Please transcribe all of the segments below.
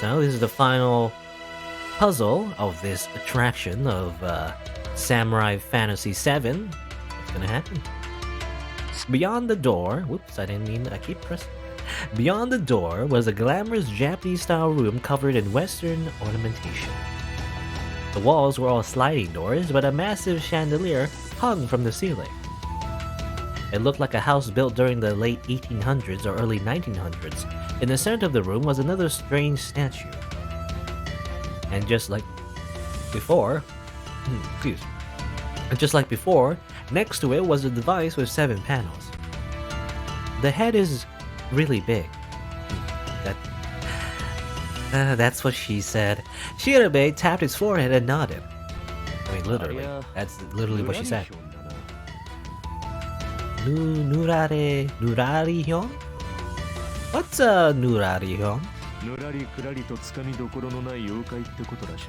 So this is the final puzzle of this attraction of Samurai Fantasy 7. What's gonna happen? Beyond the door, whoops, I didn't mean, I keep pressing. Beyond the door was a glamorous Japanese-style room covered in Western ornamentation. The walls were all sliding doors, but a massive chandelier hung from the ceiling. It looked like a house built during the late 1800s or early 1900s. In the center of the room was another strange statue. And just like before, next to it was a device with 7 panels. The head is really big. That's what she said. Shirabe tapped his forehead and nodded. I mean, literally. That's literally what she said. Nurari-hyon? What's a Nurari-hyon? ぬらりくらりとつかみどころのない妖怪ってことらし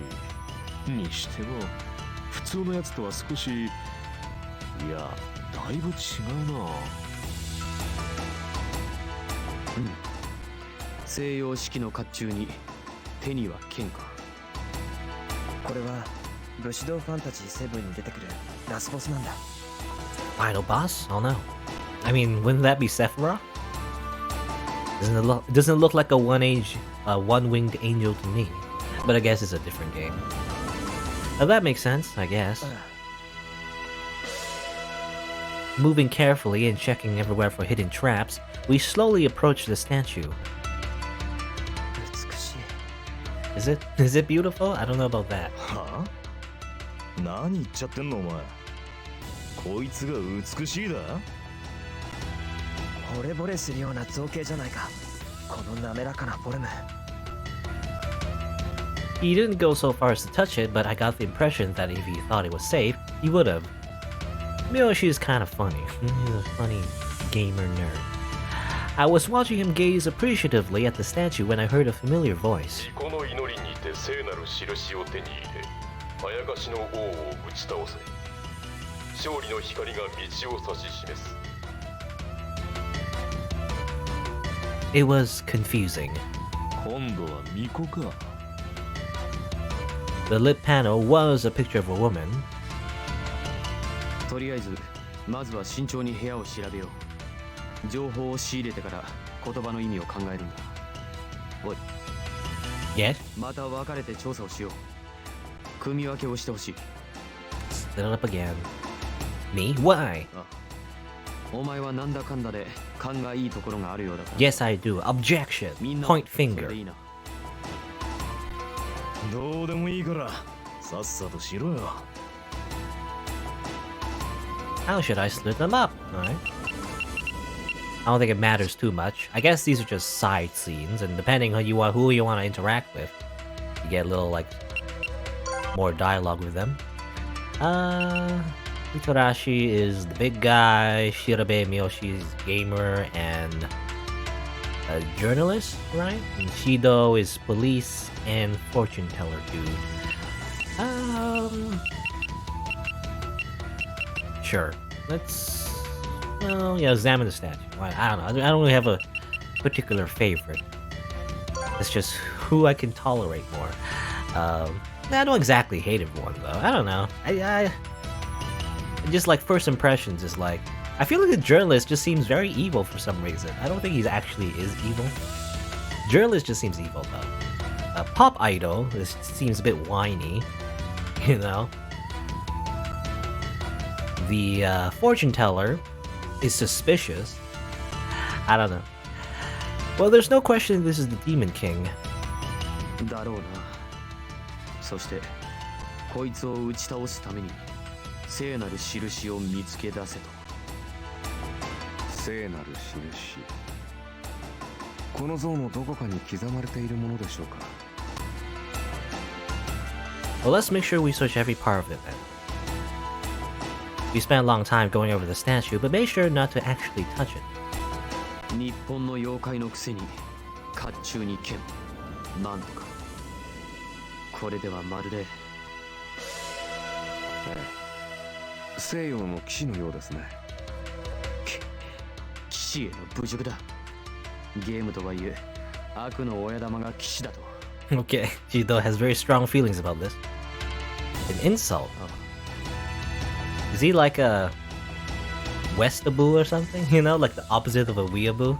い。にしても普通のやつとは少し、いや、だいぶ違うな。西洋式の甲冑に手には剣か。これは武士道ファンタジー7に出てくるラスボスなんだ。Final boss? Oh no. I mean, wouldn't that be Sephiroth? Doesn't look like a one-winged angel to me. But I guess it's a different game. Now that makes sense, I guess. Moving carefully and checking everywhere for hidden traps, we slowly approach the statue. Is it beautiful? I don't know about that. はあ？何言っちゃってんのお前。こいつが美しいだ？惚れ惚れするような造形じゃないか。この滑らかなフォルム。He didn't go so far as to touch it, but I got the impression that if he thought it was safe, he would have. Miyoshi's kind of funny. He's a funny gamer nerd. I was watching him gaze appreciatively at the statue when I heard a familiar voice. It was confusing. The lip panel was a picture of a woman. とりあえずまずは慎重に部屋を調べよう。情報を仕入れてから言葉の意味を考えるんだ。おい。Yes? また分かれて調査をしよう。組み分けをしてほしい。Stood up again. Me? Why? お前はなんだかんだで勘がいいところがあるようだから。Yes, I do. Objection. Point finger. どうでもいいからさっさとしろよ。How should I split them up? Alright. I don't think it matters too much. I guess these are just side scenes, and depending on who you want to interact with, you get a little, like, more dialogue with them. Itarashi is the big guy, Shirabe Miyoshi's gamer and a journalist, right? And Shido is police and fortune teller dude. Sure. Let's examine the statue. I don't know. I don't really have a particular favorite. It's just who I can tolerate more. I don't exactly hate everyone though. I don't know. I just like first impressions is like I feel like the journalist just seems very evil for some reason. I don't think he actually is evil. Journalist just seems evil though. Pop idol seems a bit whiny, you know. The fortune teller is suspicious. I don't know. Well, there's no question this is the Demon King. だろうな。そしてこいつを打ち倒すために聖なる印を見つけ出せと。聖なる印。この像のどこかに刻まれているものでしょうか。Well, let's make sure we search every part of it then. We spent a long time going over the statue, but make sure not to actually touch it. 日本の妖怪のくせに甲冑に剣。なんとか。これではまるで。西洋の騎士のようですね。騎士への侮辱だ。ゲームとはいえ悪の親玉が騎士だと Okay, Shido has very strong feelings about this. An insult. Is he like a Westaboo or something? You know, like the opposite of a weeaboo?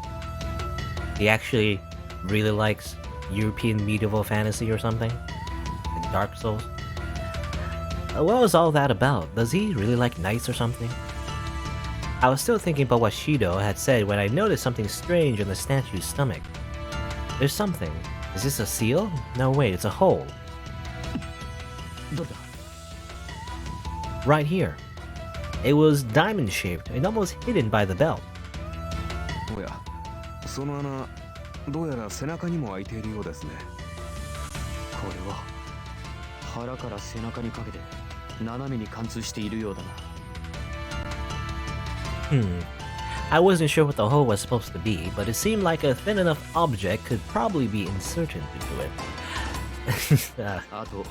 He actually really likes European medieval fantasy or something? Like Dark Souls? What was all that about? Does he really like knights or something? I was still thinking about what Shido had said when I noticed something strange on the statue's stomach. There's something. Is this a seal? No, wait, it's a hole. Right here. It was diamond-shaped and almost hidden by the belt. おや、その穴、どうやら背中にも開いているようですね。これは腹から背中にかけて斜めに貫通しているようだな。I wasn't sure what the hole was supposed to be, but it seemed like a thin enough object could probably be inserted into it. あと、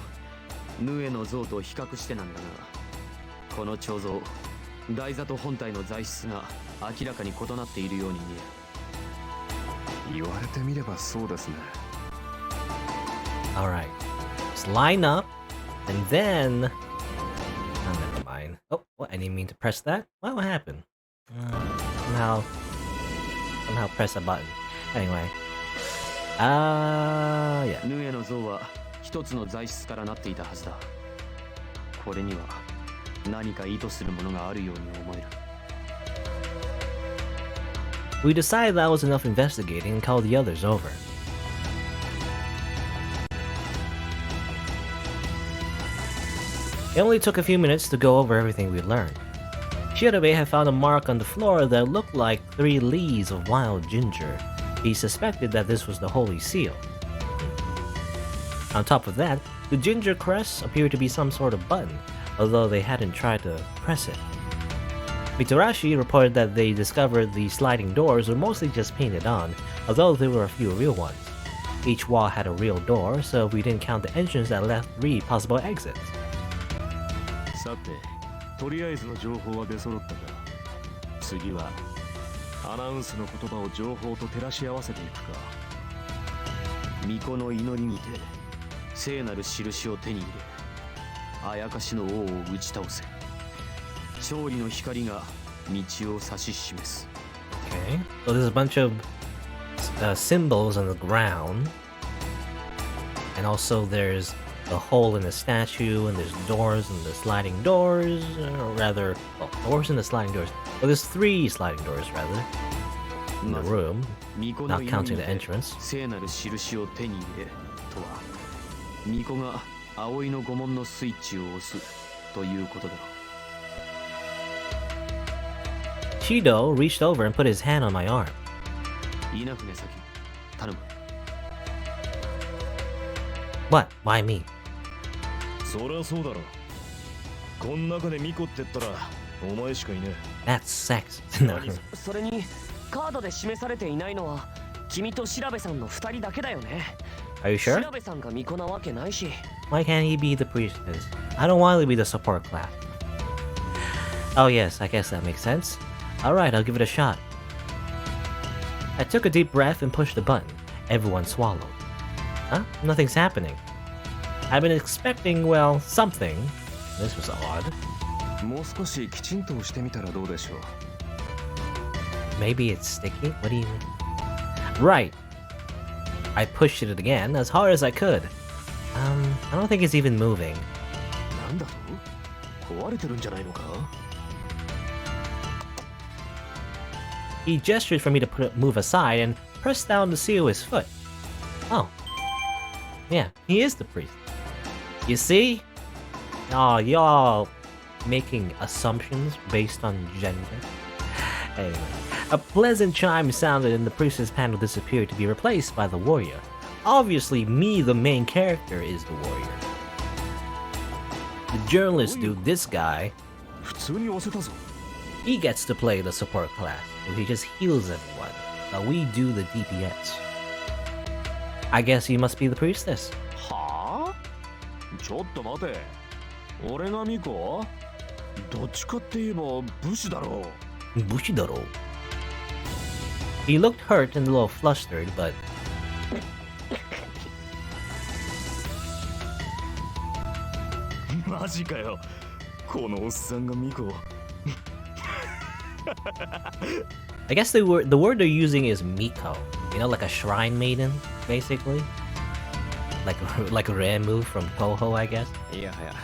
ヌエの像と比較してなんだが、この彫像、台座と本体の材質が明らかに異なっているように見える。言われてみればそうですね。Alright. Just line up, and then... Oh, never mind. Oh, what? I didn't mean to press that? What happened? Somehow press a button. Anyway. Yeah. ヌエの像は一つの材質からなっていたはずだ。これには何か意図するものがあるように思える。We decided that was enough investigating and called the others over. It only took a few minutes to go over everything we learned. Shirabe had found a mark on the floor that looked like 3 leaves of wild ginger. He suspected that this was the Holy Seal. On top of that, the ginger crest appeared to be some sort of button, although they hadn't tried to press it. Mitarashi reported that they discovered the sliding doors were mostly just painted on, although there were a few real ones. Each wall had a real door, so we didn't count the entrance that left 3 possible exits. さて、とりあえずの情報は出揃ったが、次はアナウンスの言葉を情報と照らし合わせていくか。巫女の祈りにて聖なる印を手に入れ、あやかしの王を打ち倒せ。勝利の光が道を指し示す。 Okay, so there's a bunch of symbols on the ground, and also there's a hole in the statue, and there's doors and the sliding doors, or rather, well, doors and the sliding doors. Well, there's 3 sliding doors, rather, in the room, not counting the entrance. 聖なる印を手に入れとは、巫女が葵の御紋のスイッチを押すということだ。Shido reached over and put his hand on my arm. 稲船先、頼む。What? Why me? そりゃそうだろ。こん中でミコって言ったらお前しかいねえ。 That's sex. No. それにカードで示されていないのは君と調べさんの2人だけだよね。 Are you sure? 調べさんが巫女なわけないし。 Why can't he be the priestess? I don't want to be the support class. Oh yes, I guess that makes sense. Alright, I'll give it a shot. I took a deep breath and pushed the button. Everyone swallowed. Huh? Nothing's happening. I've been expecting, well, something. This was odd. もう少しきちんとしてみたらどうでしょう。 Maybe it's sticky? What do you mean? Right. I pushed it again as hard as I could. I don't think it's even moving. なんだと？壊れてるんじゃないのか？ He gestured for me to move aside and pressed down the seal with his foot. Oh. Yeah, he is the priest. You see? Oh, y'all making assumptions based on gender. Anyway, a pleasant chime sounded and the priestess panel disappeared to be replaced by the warrior. Obviously, me, the main character, is the warrior. The journalist dude, this guy, 普通に押せたぞ。 he gets to play the support class, where he just heals everyone, while we do the DPS. I guess he must be the priestess. はあ？ちょっと待て。俺がミコ？どっちかって言えば武士だろう。 Bushidoro. He looked hurt and a little flustered, but マジかよ。このおっさんがミコ。I guess the word they're using is Miko. You know, like a shrine maiden, basically. Like Remu from Toho, I guess. いやはや、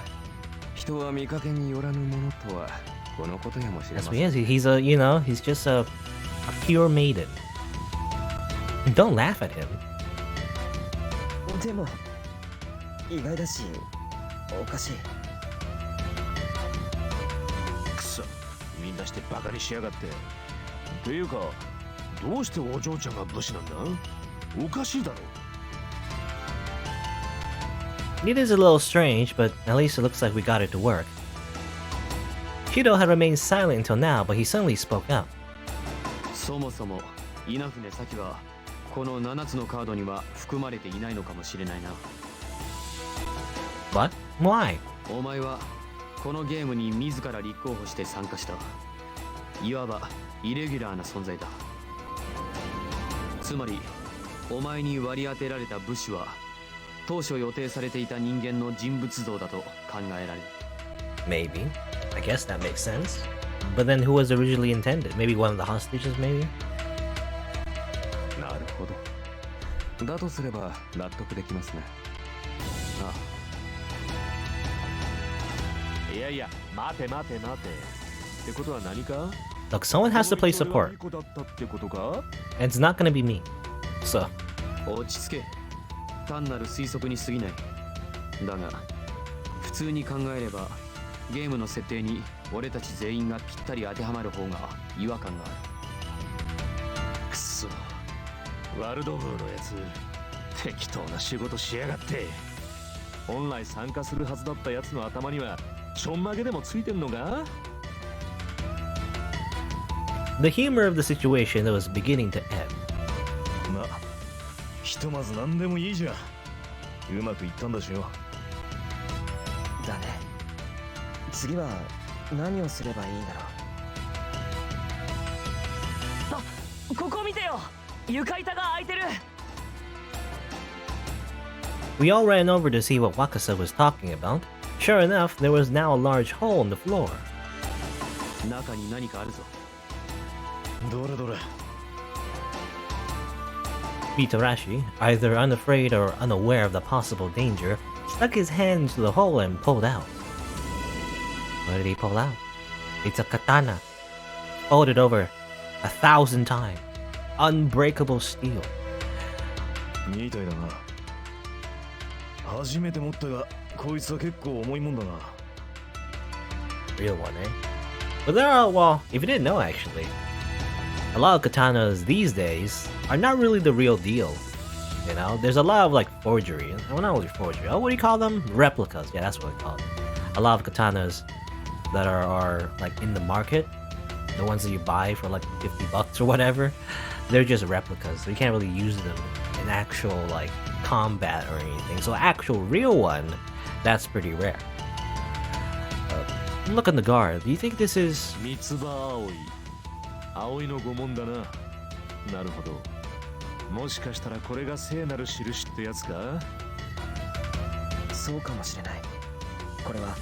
人は見かけによらぬものとはこのことやもしれ That's ま what せ he ん。 is. He's he's just a pure maiden. Don't laugh at him. でも意外だしおかしい。くそ、みんなしてバカにしやがって。っていうか、どうしてお嬢ちゃんが武士なんだ？おかしいだろ。It is a little strange, but at least it looks like we got it to work. Shido had remained silent until now, but he suddenly spoke up. そもそも稲船咲はこの7つのカードには含まれていないのかもしれないな。 What? Why? お前はこのゲームに自ら立候補して参加した。いわばイレギュラーな存在だ。つまりお前に割り当てられた武士は当初予定されていた人間の人物像だと考えられる。 Maybe. I guess that makes sense. But then who was originally intended? Maybe one of the hostages, maybe? なるほど。だとすれば納得できますね。ああ。いやいや、待て待て待て。ってことは何か？ Look, someone has to play support. ミコだったってことか？ And it's not gonna be me. So, 落ち着け。単なる推測に過ぎない。だが普通に考えればゲームの設定に俺たち全員がぴったり当てはまる方が違和感がある。くそ、ワルドブーのやつ適当な仕事しやがって。本来参加するはずだったやつの頭にはちょんまげでもついてんのか？ the humor of the situation was beginning to ebb. まあ、ひとまず何でもいいじゃん。うまくいったんだしよ。だね。次は何をすればいいんだろう。あ、ここ見てよ。床板が開いてる。We all ran over to see what Wakasa was talking about. Sure enough, there was now a large hole in the floor. 中に何かあるぞ。どれどれ。Mitarashi, either unafraid or unaware of the possible danger, stuck his hand into the hole and pulled out. What did he pull out? It's a katana, folded over 1,000 times. Unbreakable steel. みたいだな。初めて持ったが、こいつは結構重いもんだな。Real one, eh? But there are, well, if you didn't know actually, a lot of katanas these days are not really the real deal. You know, there's a lot of like forgery. Well, not only forgery. Oh, what do you call them? Replicas. Yeah, that's what I call it. A lot of katanas that are like in the market, the ones that you buy for like $50 or whatever, they're just replicas. So you can't really use them in actual like combat or anything. So actual real one, that's pretty rare. Look on the guard. Do you think this is? 三つ葉葵。葵の御紋だな。なるほど。もしかしたらこれが聖なる印ってやつか？そうかもしれない。これは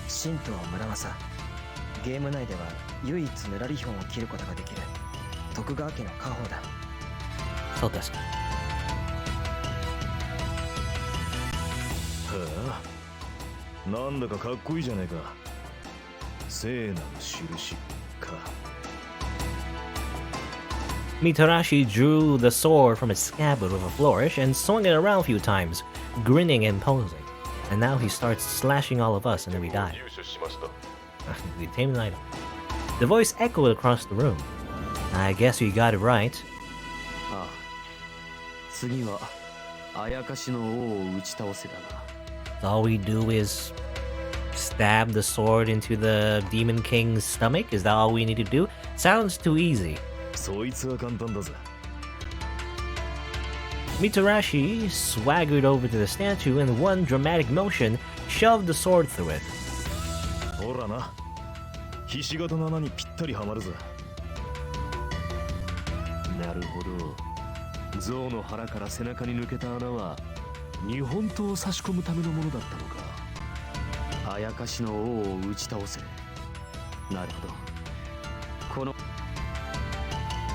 神道村正。ゲーム内では唯一ぬらりひょんを切ることができる徳川家の家宝だ。そうですか。はあ、なんだかかっこいいじゃないか。聖なる印か。Mitarashi drew the sword from its scabbard with a flourish and swung it around a few times, grinning and posing. And now he starts slashing all of us and then we die. We tamed an item. The voice echoed across the room. I guess you got it right. ああ。次はあやかしの王を打ち倒せだな。All we do is stab the sword into the Demon King's stomach? Is that all we need to do? Sounds too easy. そいつは簡単だぜ。Mitarashi swaggered over to the statue and in one dramatic motion shoved the sword through it. ほらな。ひし形の穴にぴったりはまるぜ。なるほど。象の腹から背中に抜けた穴は日本刀を差し込むためのものだったのか。あやかしの王を打ち倒せ。なるほど。この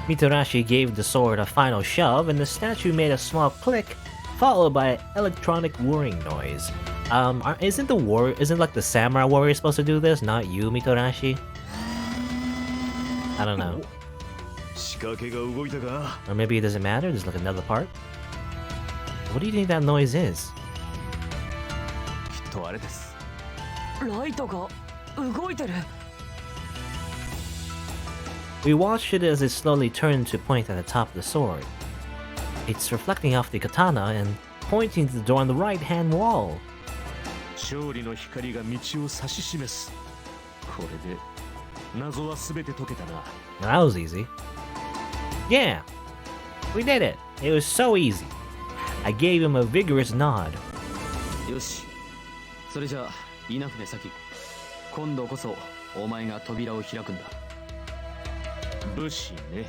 Mitarashi gave the sword a final shove, and the statue made a small click, followed by an electronic whirring noise. Isn't like the samurai warrior supposed to do this? Not you, Mitarashi? I don't know. 仕掛けが動いたか。 Or maybe it doesn't matter, there's like another part? What do you think that noise is? きっとあれです。ライトが動いてる。 We watched it as it slowly turned to point at the top of the sword. It's reflecting off the katana and pointing to the door on the right-hand wall. 勝利の光が道を指し示す。これで謎は全て解けたな。 That was easy. Yeah, we did it. It was so easy. I gave him a vigorous nod. よし。それじゃあ、稲船咲。今度こそお前が扉を開くんだ。武士ね。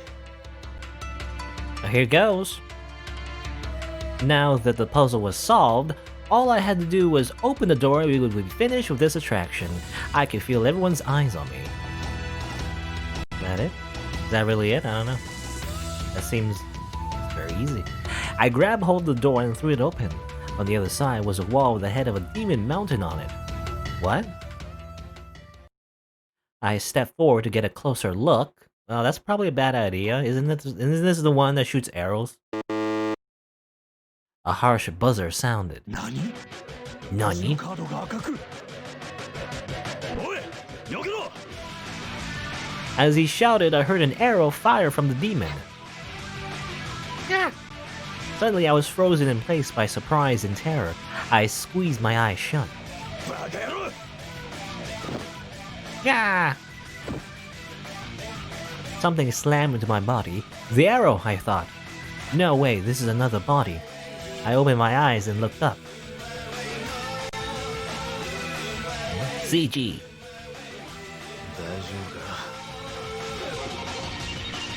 Here goes. Now that the puzzle was solved, all I had to do was open the door and we would be finished with this attraction. I could feel everyone's eyes on me. Is that it? Is that really it? I don't know. That seems very easy. I grabbed hold of the door and threw it open. On the other side was a wall with the head of a demon mounted on it. What? I stepped forward to get a closer look. Oh, that's probably a bad idea. Isn't this the one that shoots arrows? A harsh buzzer sounded. 何？ Nani? カードが赤く。おい、避けろ。 As he shouted, I heard an arrow fire from the demon. Suddenly, I was frozen in place by surprise and terror. I squeezed my eyes shut. バカ野郎。 Yeah! Something slammed into my body. The arrow, I thought. No way, this is another body. I opened my eyes and looked up. CG. 大丈夫か。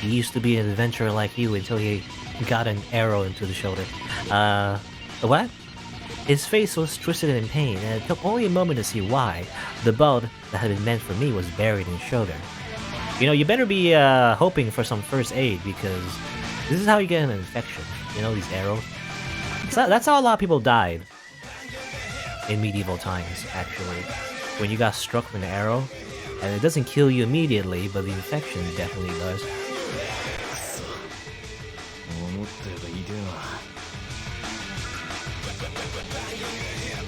He used to be an adventurer like you until he got an arrow into the shoulder. What? His face was twisted in pain, and it took only a moment to see why. The belt that had been meant for me was buried in his shoulder. You know, you better be hoping for some first aid, because this is how you get an infection. You know, these arrows. So that's how a lot of people died in medieval times, actually. When you got struck with an arrow, and it doesn't kill you immediately, but the infection definitely does. 思ったより痛えな。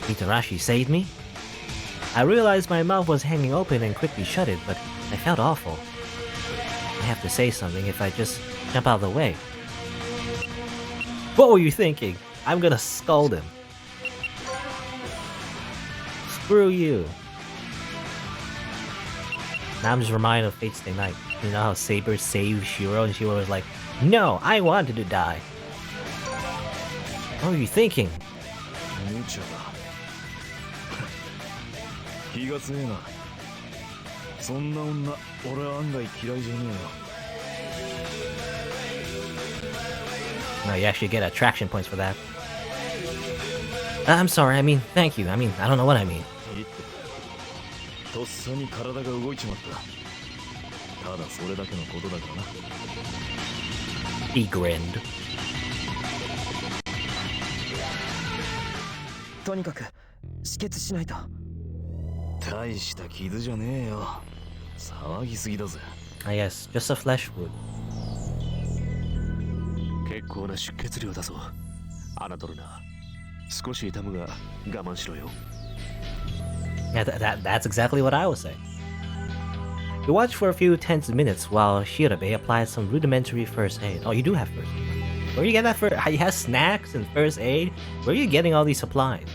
Mitarashi saved me? I realized my mouth was hanging open and quickly shut it, but I felt awful. I have to say something if I just jump out of the way. What were you thinking? I'm gonna scold him. Screw you. Now I'm just reminded of Fate's Day Night. You know how Saber saved Shiro and Shiro was like, no, I wanted to die. What were you thinking? 無茶だ。気が強えな。そんな女、俺は案外嫌いじゃねえよ。 No, you actually get attraction points for that. I'm sorry, I mean, thank you. I mean, I don't know what I mean. いいって。とっさに体が動いちまった。ただそれだけのことだからな。 He grinned. とにかく止血しないと。大した傷じゃねえよ。騒ぎすぎだぜ。 I guess, just a flesh wound. 結構な出血量だぞ。侮るな。少し痛むが我慢しろよ。 Yeah, that's exactly what I was saying. We watched for a few tense minutes while Shirabe applied some rudimentary first aid. Oh, you do have first aid. Where do you get that first? He has snacks and first aid? Where are you getting all these supplies?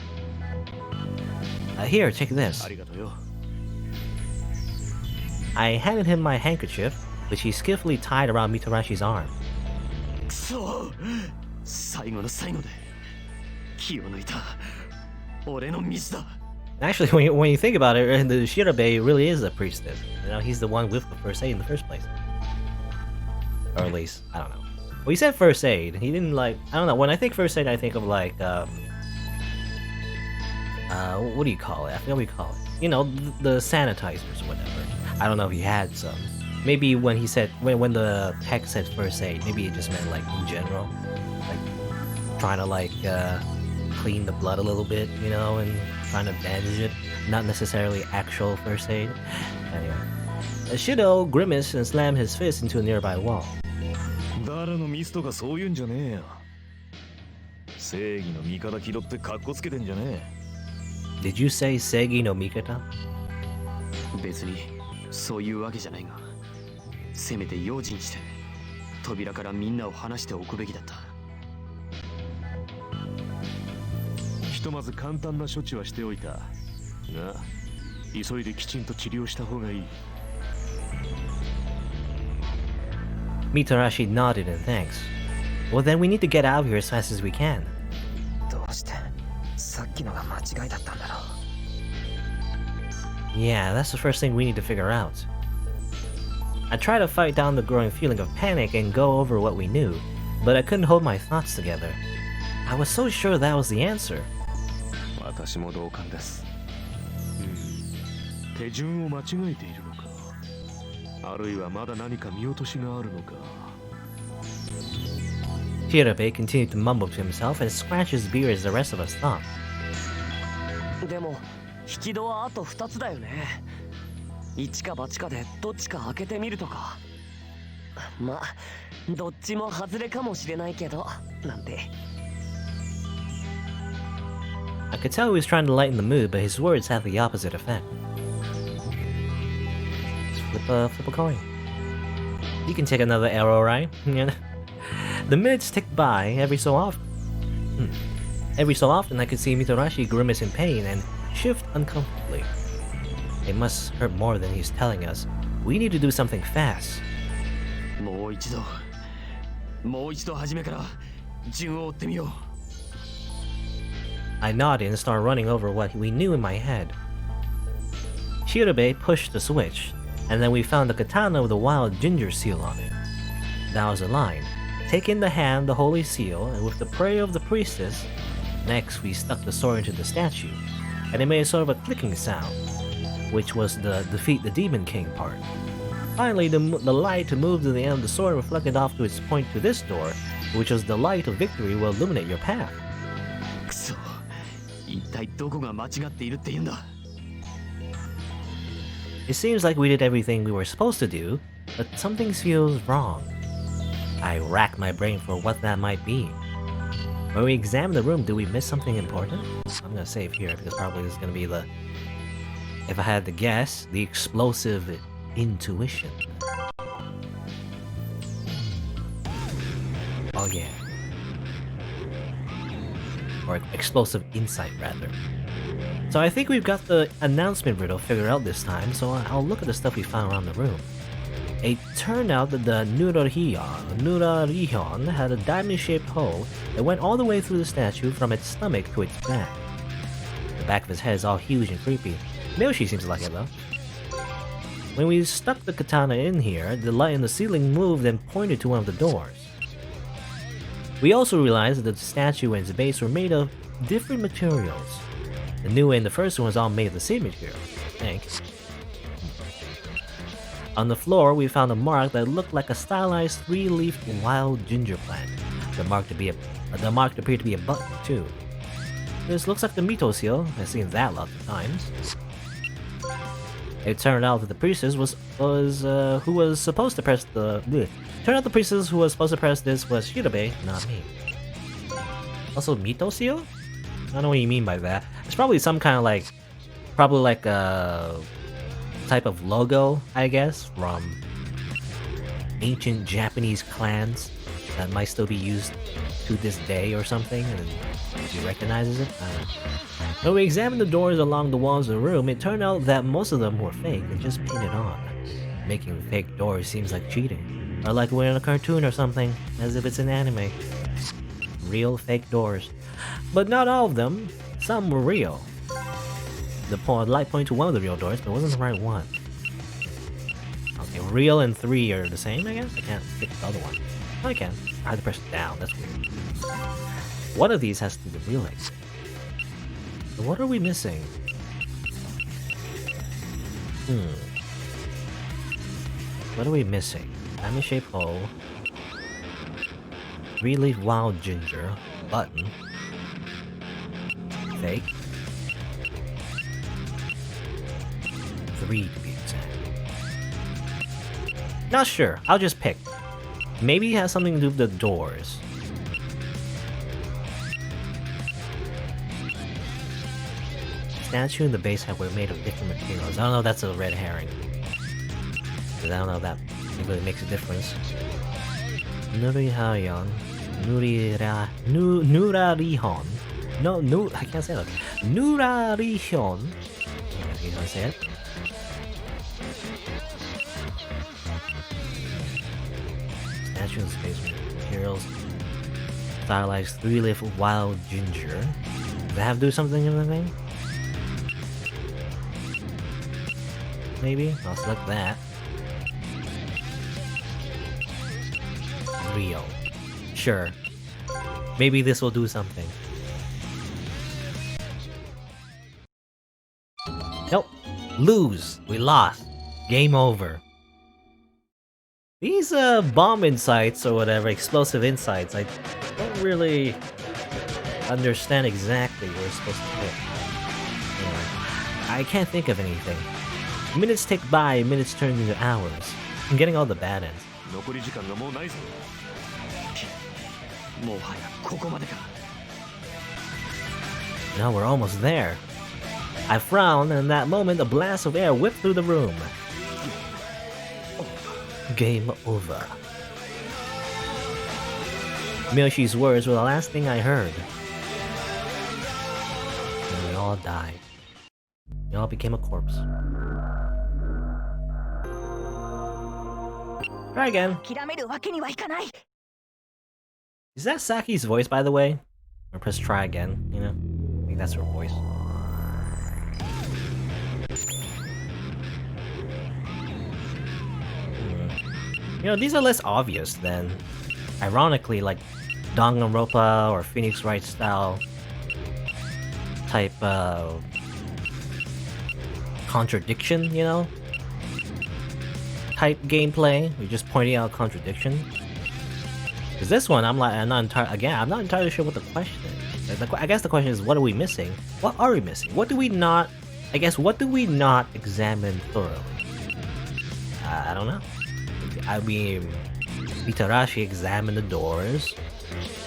Here, check this. ありがとうよ。 I handed him my handkerchief, which he skillfully tied around Mitarashi's arm. くそ、最後の最後で気を抜いた。俺のミスだ。 Actually, when you think about it, the Shirabe really is a priestess. You know, he's the one with the first aid in the first place. Or at least, I don't know. Well, he said first aid. He didn't like, I don't know. When I think first aid, I think of like, what do you call it? I forget what you call it. You know, the sanitizers or whatever. I don't know if he had some. Maybe when he said, when the text said first aid, maybe it just meant like in general. Like, trying to like, clean the blood a little bit, you know, and trying to bandage it. Not necessarily actual first aid. Anyway. Shido grimaced and slammed his fist into a nearby wall. 誰のミスとかそういうんじゃねえよ。正義の味方気取ってカッコつけてんじゃねえ。 Did you say Segi no Mikata? 別にそういうわけじゃないが、せめて用心して扉からみんなを離しておくべきだった。ひとまず簡単な処置はしておいたが、急いできちんと治療した方がいい。 Mitarashi nodded in thanks. Well, then we need to get out of here as fast as we can. どうしてさっきのが間違いだったんだろう。 Yeah, that's the first thing we need to figure out. I tried to fight down the growing feeling of panic and go over what we knew, but I couldn't hold my thoughts together. I was so sure that was the answer. 私も同感です。手順を間違えているのか。あるいはまだ何か見落としがあるのか。 Shirabe continued to mumble to himself and scratch his beard as the rest of us thought. でも引き戸はあと2つだよね。一か八かでどっちか開けてみるとか。まあどっちも外れかもしれないけどなんて。 I could tell he was trying to lighten the mood, but his words had the opposite effect. Flip a coin. You can take another arrow, right? The minutes ticked by every so often. Every so often, I could see Mitarashi grimace in pain and shift uncomfortably. It must hurt more than he's telling us. We need to do something fast. もう一度初めから順を追ってみよう。 I nodded and started running over what we knew in my head. Shirabe pushed the switch, and then we found the katana with a wild ginger seal on it. That was a line. Take in the hand the holy seal, and with the prayer of the priestess, next we stuck the sword into the statue, and it made sort of a clicking sound, which was the defeat the demon king part. Finally, the light to move to the end of the sword reflected off to its point to this door, which was the light of victory will illuminate your path. くそ、一体どこが間違っているって言うんだ。 It seems like we did everything we were supposed to do, but something feels wrong. I racked my brain for what that might be. When we examined the room, did we miss something important? I'm gonna save here because probably this is gonna be the... If I had to guess, the explosive intuition. Oh yeah. Or explosive insight, rather. So I think we've got the announcement riddle figured out this time, so I'll look at the stuff we found around the room. It turned out that the Nurarihon had a diamond-shaped hole that went all the way through the statue from its stomach to its back. The back of his head is all huge and creepy. Miyoshi seems to like it though. When we stuck the katana in here, the light in the ceiling moved and pointed to one of the doors. We also realized that the statue and its base were made of different materials. The new and the first one was all made of the same material, I think. On the floor, we found a mark that looked like a stylized three-leafed wild ginger plant. The mark appeared to be a button, too. This looks like the Mito seal. I've seen that lots of times. It turned out that the priestess who was supposed to press the... Turned out the priestess who was supposed to press this was Shirabe, not me. Also, Mito seal? I don't know what you mean by that. It's probably some kind of like... Probably like a... type of logo, I guess, from ancient Japanese clans that might still be used to this day or something, and he recognizes it. When we examined the doors along the walls of the room, it turned out that most of them were fake and just painted on. Making fake doors seems like cheating, or like we're in a cartoon or something, as if it's an anime. Real fake doors. But not all of them. Some were real. The light pointed to one of the real doors, but it wasn't the right one. Okay, real and 3 are the same, I guess? I can't pick the other one. Oh, I can. I had to press it down, that's weird. One of these has to be the real exit. What are we missing? What are we missing? Diamond-shaped hole. 3-leaf wild ginger. Button. Fake. 3 to be exact. Not sure. I'll just pick. Maybe it has something to do with the doors. Statue and the base were made of different materials. I don't know if that's a red herring. Because I don't know if that really makes a difference. Nurihayon. Nurarihon. No, I can't say that. Nurarihon. You gonna say it? Statue and space materials. Stylized 3-leaf wild ginger. Does that have to do something in the thing? Maybe? I'll select that. Rio. Sure. Maybe this will do something. Nope. Lose. We lost. Game over. These bomb insights or whatever, explosive insights, I don't really understand exactly what we're supposed to pick. Anyway, I can't think of anything. Minutes tick by, minutes turn into hours. I'm getting all the bad ends. 残り時間がもうないぞ。もはやここまでか。 Now we're almost there. I frowned, and in that moment, a blast of air whipped through the room. Game over. Miyoshi's words were the last thing I heard. And we all died. We all became a corpse. Try again. 諦めるわけにはいかない。 Is that Saki's voice, by the way? Or press try again, you know? I think that's her voice. You know, these are less obvious than, ironically, like Danganronpa or Phoenix Wright style type contradiction, you know? Type gameplay. We're just pointing out contradiction. Because this one, I'm not entirely sure what the question is. I guess the question is, what are we missing? What are we missing? What do we not? I guess what do we not examine thoroughly? I don't know. I mean, Mitarashi examined the doors.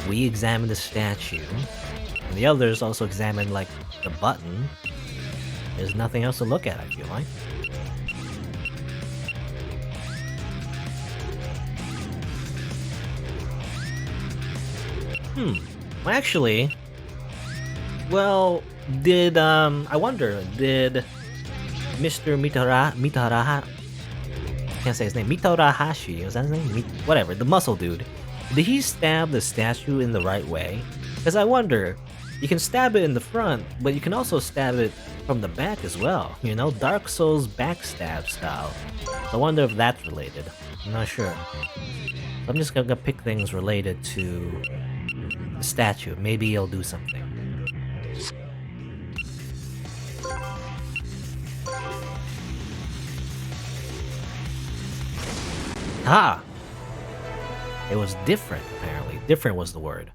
We examined the statue. And the others also examined like the button. There's nothing else to look at, I feel like. Well, actually, well, I wonder, did Mr. Mitaraha, I can't say his name, Mitarahashi, was that his name? Whatever, the muscle dude, did he stab the statue in the right way? Because I wonder, you can stab it in the front, but you can also stab it from the back as well, you know, Dark Souls backstab style. So I wonder if that's related. I'm not sure. So I'm just gonna pick things related to the statue. Maybe it'll do something. Ah! It was different, apparently. Different was the word.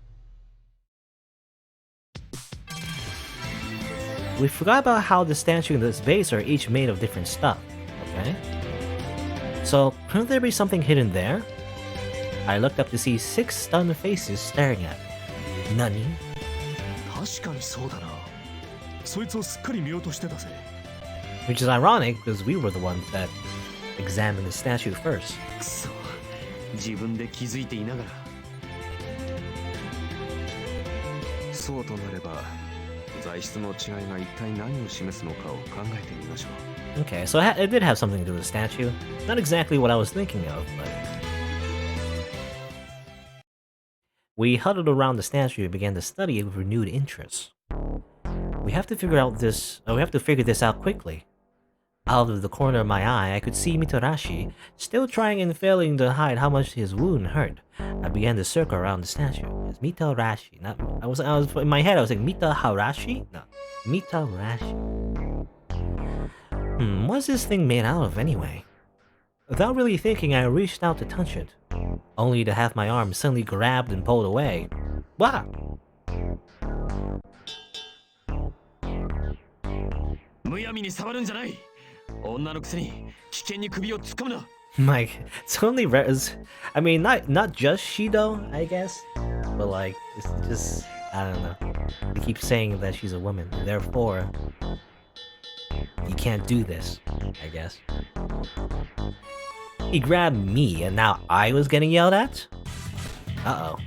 We forgot about how the statue and this vase are each made of different stuff. Okay? So, couldn't there be something hidden there? I looked up to see 6 stunned faces staring at me. Nani? 確かにそうだな。そいつをすっかり見落としてたぜ。 Which is ironic because we were the ones that examined the statue first. くそ、自分で気づいていながら。そうとなれば、材質の違いが一体何を示すのかを考えてみましょう。 Okay, so it did have something to do with the statue. Not exactly what I was thinking of, but... We huddled around the statue and began to study it with renewed interest. We have to figure this out quickly. Out of the corner of my eye, I could see Mitarashi still trying and failing to hide how much his wound hurt. I began to circle around the statue. It's Mitarashi, not I was in my head. I was like Mitaharashi. No, Mitarashi. What's this thing made out of anyway? Without really thinking, I reached out to touch it, only to have my arm suddenly grabbed and pulled away. Wow! むやみに触るんじゃない。女のくせに危険に首を突っ込むな。Like, it's only I mean, not just Shido, I guess, but like, it's just, I don't know. They keep saying that she's a woman, therefore, you can't do this, I guess. He grabbed me, and now I was getting yelled at? Uh-oh.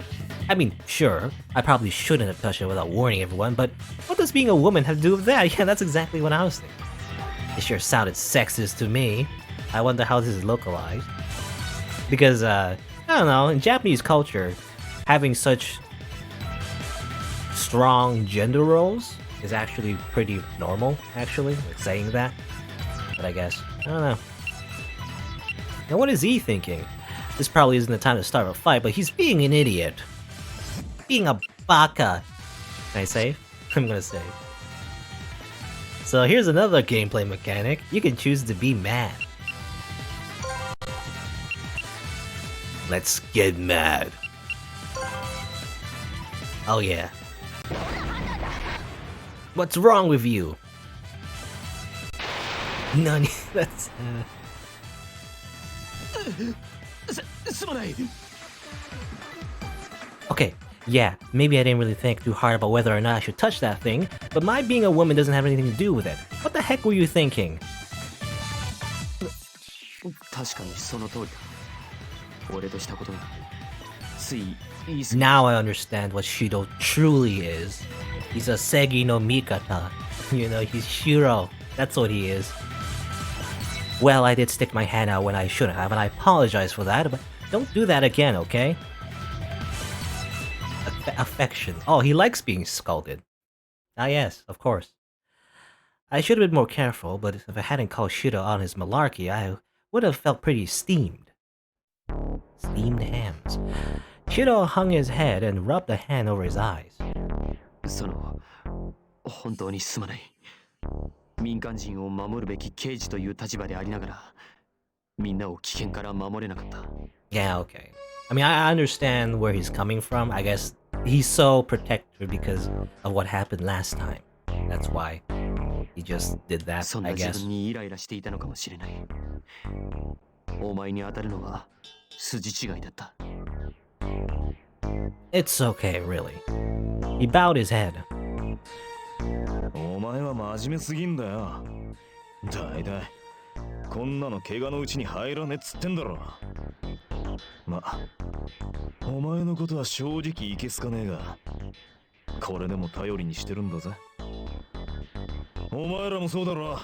I mean, sure, I probably shouldn't have touched it without warning everyone, but what does being a woman have to do with that? Yeah, that's exactly what I was thinking. It sure sounded sexist to me. I wonder how this is localized. Because, I don't know, in Japanese culture, having such strong gender roles is actually pretty normal, actually, like saying that. But I guess, I don't know. Now what is he thinking? This probably isn't the time to start a fight, but he's being an idiot. Being a baka. Can I save? I'm gonna save. So here's another gameplay mechanic. You can choose to be mad. Let's get mad. Oh yeah. What's wrong with you? None. That's. Okay, yeah, maybe I didn't really think too hard about whether or not I should touch that thing, but my being a woman doesn't have anything to do with it. What the heck were you thinking? 確かにその通りだ。俺としたことがつい言い過ぎ。 Now I understand what Shido truly is. He's a Segi no Mikata. You know, he's Shiro. That's what he is. Well, I did stick my hand out when I shouldn't have, and I apologize for that, but don't do that again, okay? Affection. Oh, he likes being scolded. Ah yes, of course. I should have been more careful, but if I hadn't called Shido on his malarkey, I would have felt pretty steamed. Steamed hams. Shido hung his head and rubbed a hand over his eyes. その本当にすまない。民間人を守るべき刑事という立場でありながら、みんなを危険から守れなかった。Yeah, okay. I mean, I understand where he's coming from. I guess he's so protective because of what happened last time. That's why he just did that, そんな I 自 guess. 分にイライラしていたのかもしれない。お前に当たるのは筋違いだった。It's okay, really. He bowed his head. お前は真面目すぎんだよ。だいたいこんなの怪我のうちに入らねえっつってんだろ。ま、お前のことは正直いけすかねえが、これでも頼りにしてるんだぜ。お前らもそうだろ。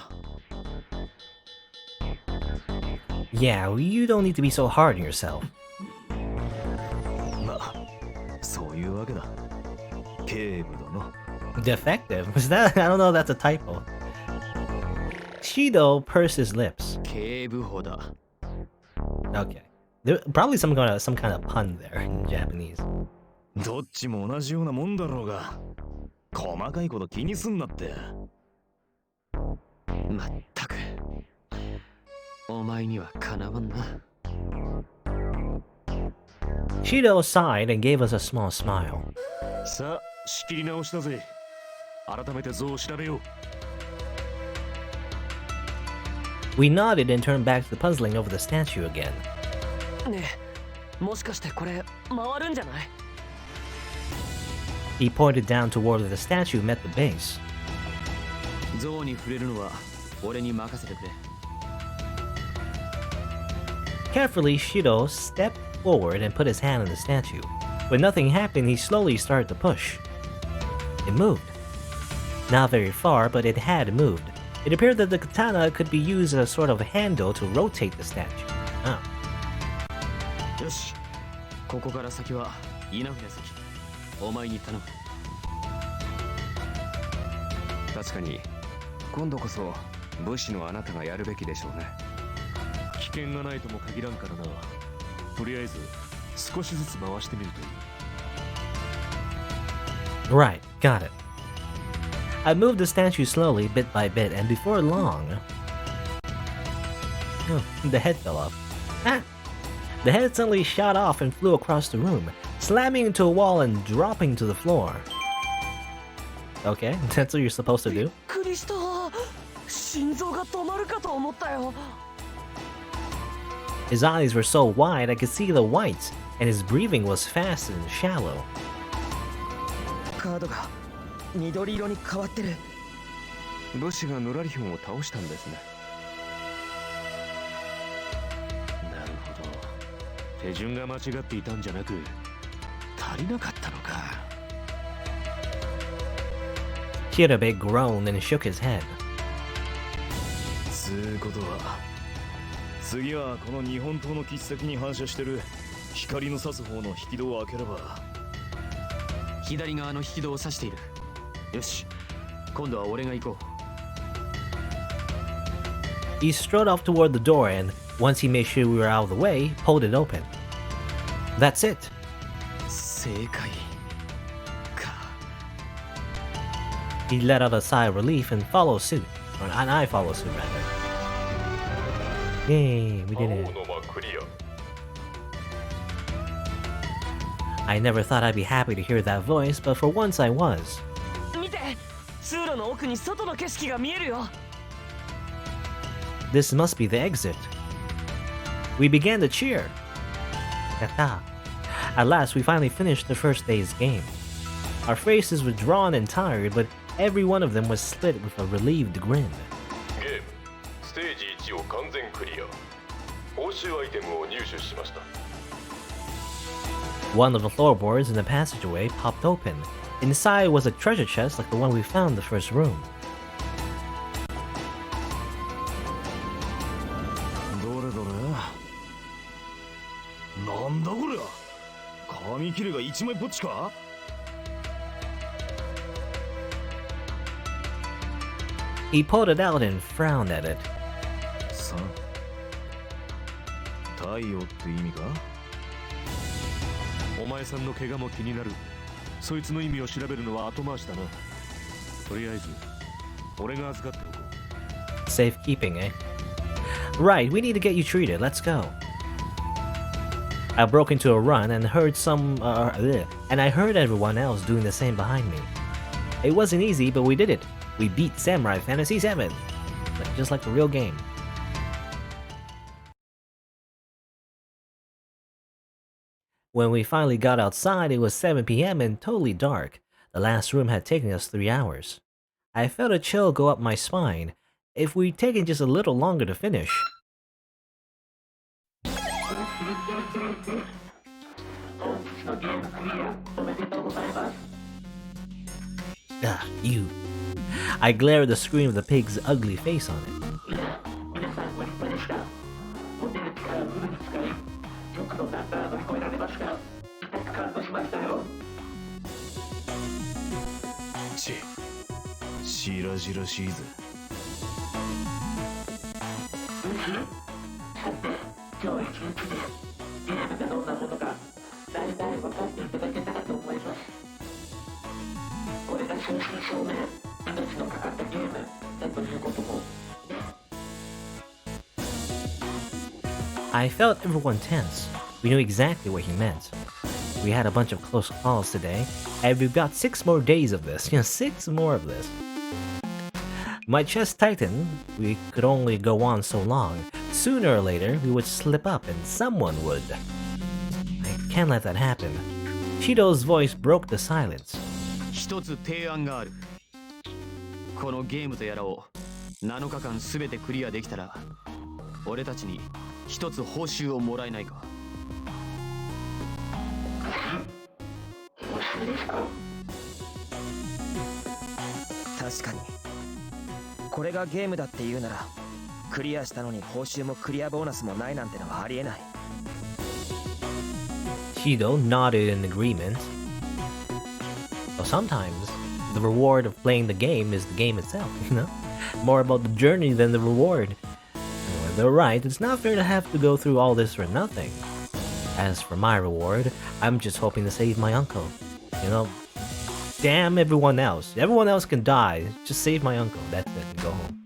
Yeah, you don't need to be so hard on yourself. まあ、そういうわけだ。警部殿。Defective? Was that? I don't know. That's a typo. Shido pursed his lips. 警部補だ。 Okay. There, probably some kind of pun there in Japanese. どっちも同じようなもんだろうが、細かいこと気にすんなって。まったく、お前にはかなわんな。Shido sighed and gave us a small smile. さあ、仕切り直しだぜ。改めて像を調べよう。We nodded and turned back to puzzling over the statue again. ねえ、もしかしてこれ回るんじゃない？ He pointed down toward where the statue met the base. 像に触れるのは俺に任せてくれ。Carefully, Shido stepped forward and put his hand on the statue. When nothing happened, he slowly started to push. It moved. Not very far, but it had moved. It appeared that the katana could be used as a sort of handle to rotate the statue. Oh. よし、ここから先は稲船関、お前に頼む。確かに今度こそ武士のあなたがやるべきでしょうね。危険がないとも限らんからな。とりあえず少しずつ回してみるといい。 Right, got it. I moved the statue slowly, bit by bit, and before long... Oh, the head fell off. Ah! The head suddenly shot off and flew across the room, slamming into a wall and dropping to the floor. Okay, that's what you're supposed to do? びっくりした。心臓が止まるかと思ったよ。 His eyes were so wide I could see the whites, and his breathing was fast and shallow. カードが緑色に変わってる。武士がヌラリヒョンを倒したんですね。なるほど。手順が間違っていたんじゃなく、足りなかったのか。Kirabe groaned and shook his head. つうことは、次はこの日本刀の切っ先に反射してる光の差す方の引き戸を開ければ。左側の引き戸を指している。よし、今度は俺が行こう。 He strode off toward the door and, once he made sure we were out of the way, pulled it open. That's it. 正解か。 He let out a sigh of relief and followed suit. And I followed suit, rather. Yay, we did it. I never thought I'd be happy to hear that voice, but for once I was. 見て、通路の奥に外の景色が見えるよ。 This must be the exit. We began to cheer. Yatta. At last, we finally finished the first day's game. Our faces were drawn and tired, but every one of them was split with a relieved grin. ゲームステージ1を完全クリア。報酬アイテムを入手しました。 One of the floorboards in the passageway popped open. Inside was a treasure chest like the one we found in the first room. どれどれ。なんだこりゃ。紙切れが一枚ぼっちか。 He pulled it out and frowned at it. さあ。太陽って意味か。お前さんの怪我も気になる。そいつの意味を調べるのは後回しだな。とりあえず俺が預かっておこう。 Safekeeping, eh? Right, we need to get you treated. Let's go. I broke into a run and heard I heard everyone else doing the same behind me. It wasn't easy, but we did it. We beat Samurai Fantasy 7. Just like the real game. When we finally got outside, it was 7 p.m. and totally dark. The last room had taken us 3 hours. I felt a chill go up my spine. If we'd taken just a little longer to finish... You. I glared at the screen with the pig's ugly face on it. Chi. しらじらしいぜ。今日一日でゲームがどんなものか大体分かっていただけたかと思います。これが正真正銘命のかかったゲームだということも。I felt everyone tense. We knew exactly what he meant. We had a bunch of close calls today, and we've got 6 more days of this. 6 more of this. My chest tightened. We could only go on so long. Sooner or later, we would slip up and someone would. I can't let that happen. Shido's voice broke the silence. 一つ提案がある。このゲームとやらを7日間すべてクリアできたら、俺たちに一つ報酬をもらえないか。確かにこれがゲームだって言うならクリアしたのに報酬もクリアボーナスもないなんてのはありえない。 Shido nodded in agreement. But sometimes, the reward of playing the game is the game itself, you know? More about the journey than the reward. They're right, it's not fair to have to go through all this for nothing. As for my reward, I'm just hoping to save my uncle. You know, damn everyone else. Everyone else can die. Just save my uncle. That's it. And go home.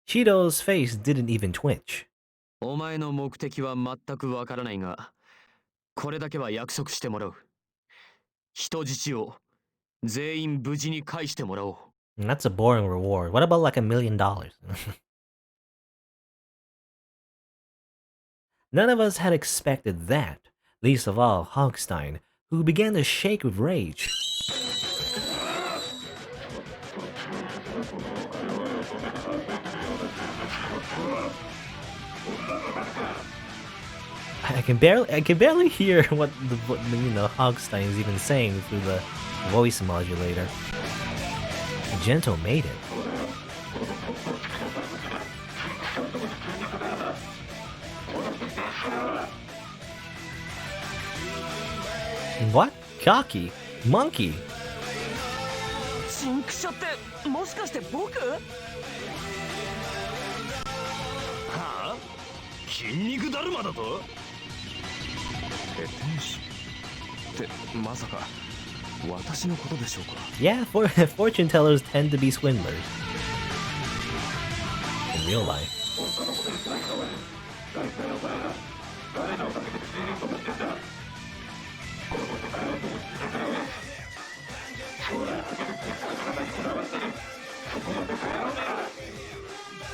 Shido's face didn't even twitch. お前の目的は全くわからないが、これだけは約束してもらう。人質を全員無事に返してもらおう。That's a boring reward. What about like $1 million? None of us had expected that, least of all Hogstein, who began to shake with rage. I can barely hear what Hogstein is even saying through the voice modulator. Gento made it. What? Cocky? Monkey? チンクシャってもしかして僕？はあ、筋肉だるまだと？天使ってまさか私のことでしょうか？ Yeah, fortune tellers tend to be swindlers. In real life.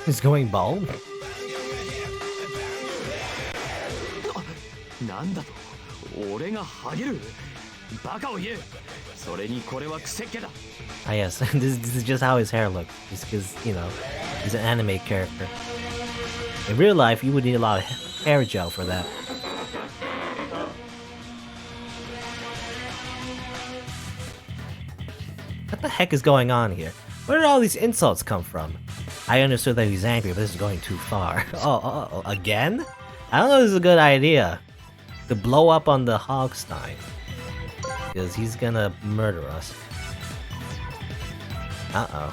He's going bald? なんだと？俺がハゲる？バカを言え。それにこれは癖っ気だ。Ah yes, this is just how his hair looks. Just because, he's an anime character. In real life, you would need a lot of hair gel for that. What the heck is going on here? Where did all these insults come from? I understood that he's angry, but this is going too far. Oh, again? I don't know if this is a good idea. To blow up on the Hogstein. Because he's gonna murder us. Uh-oh.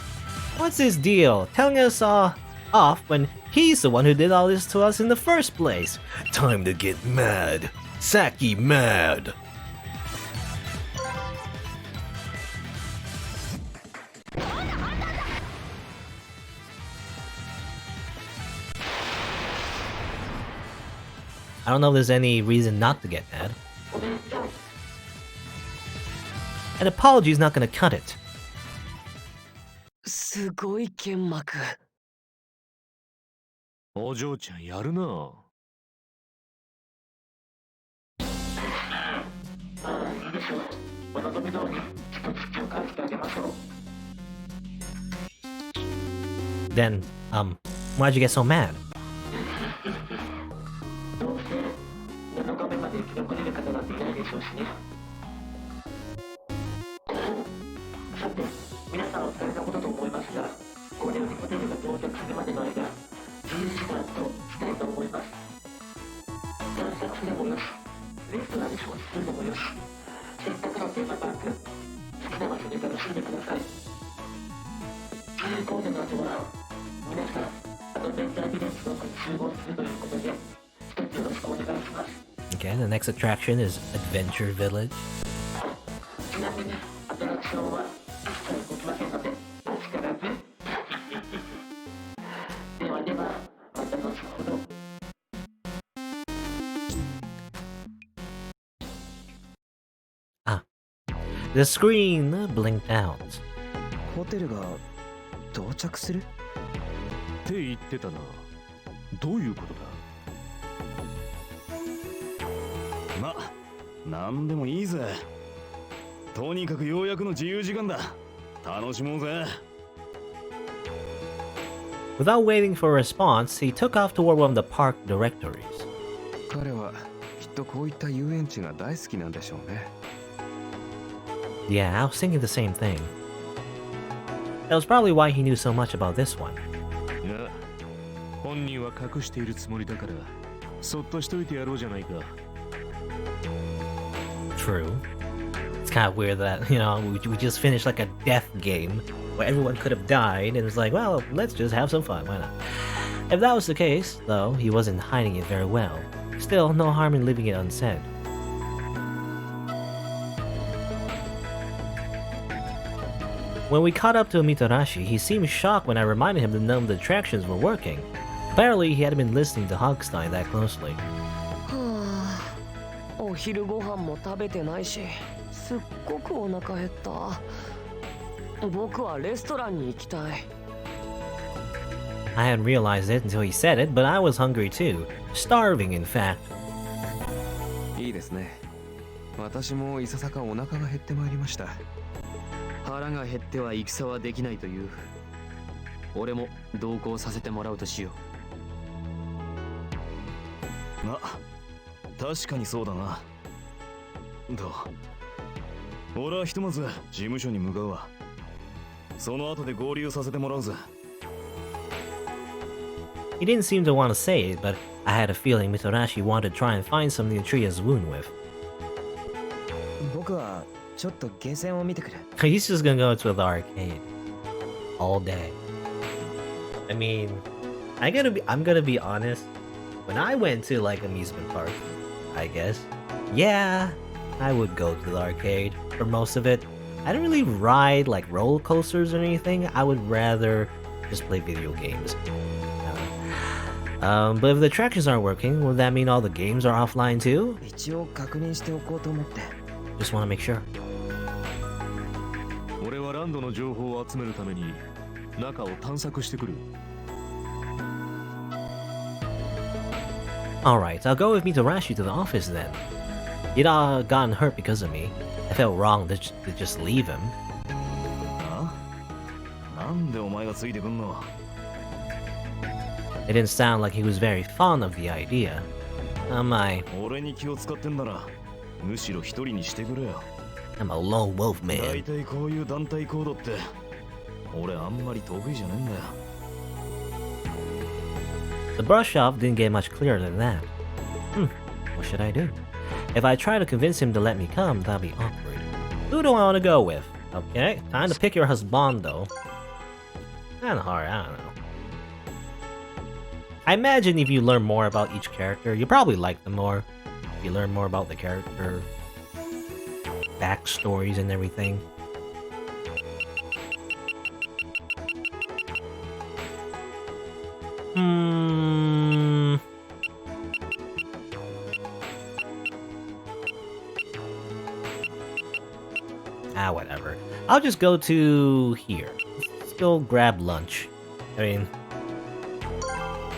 What's his deal? Telling us off when he's the one who did all this to us in the first place. Time to get mad. Saki mad. I don't know if there's any reason not to get mad. An apology is not gonna cut it. すごい剣幕。お嬢ちゃんやるな。Then, why'd you get so mad? Okay, the next attraction is Adventure Village. The screen blinked out. ホテルが到着する？って言ってたな。どういうことだ？ま、なんでもいいぜ。とにかくようやくの自由時間だ。楽しもうぜ。Without waiting for a response, he took off toward one of the park directories. 彼はきっとこういった遊園地が大好きなんでしょうね。Yeah, I was thinking the same thing. That was probably why he knew so much about this one. いや、本人は隠しているつもりだから、そっとしといてやろうじゃないか。True. It's kind of weird that, you know, we just finished like a death game where everyone could have died, and it's like, well, let's just have some fun, why not? If that was the case, though, he wasn't hiding it very well. Still, no harm in leaving it unsaid. When we caught up to Mitarashi, he seemed shocked when I reminded him that none of the attractions were working. Apparently, he hadn't been listening to Hogstein that closely. はあ、お昼ご飯も食べてないし、すっごくお腹減った。僕はレストランに行きたい。I hadn't realized it until he said it, but I was hungry too. Starving, in fact. いいですね。私もいささかお腹が減ってまいりました。腹が減っては戦はできないという。俺も同行させてもらうとしよう。ま、確かにそうだな。どう？俺はひとまず事務所に向かうわ。その後で合流させてもらうぜ。He didn't seem to want to say it, but I had a feeling Mitarashi wanted to try and find something to treat his wound with. 僕はちょっとゲーセンを見てくる。He's just gonna go to the arcade all day. I mean, I'm gonna be honest. When I went to like amusement park, I guess, yeah, I would go to the arcade for most of it. I didn't really ride like roller coasters or anything. I would rather just play video games. But if the attractions aren't working, would that mean all the games are offline too? 一応確認しておこうと思って。Just want to make sure. 俺はランドの情報を集めるために中を探索してくる。Alright, I'll go with Mitarashi to the office then. He'd gotten hurt because of me. I felt wrong to just leave him. あ？なんでお前がついてくんの？ It didn't sound like he was very fond of the idea.俺に気を使ってんならむしろ一人にしてくれよ。I'm a lone wolf 大 man. 体こういう団体行動って俺あんまり得意じゃねえんだよ。The brush off didn't get much clearer than that. What should I do? If I try to convince him to let me come, that'll be awkward. Who do I want to go with? Okay, time to pick your husbando. Kinda hard, I don't know. I imagine if you learn more about each character, you probably like them more. If you learn more about the character backstories and everything. Whatever. I'll just go to here. Let's go grab lunch. I mean,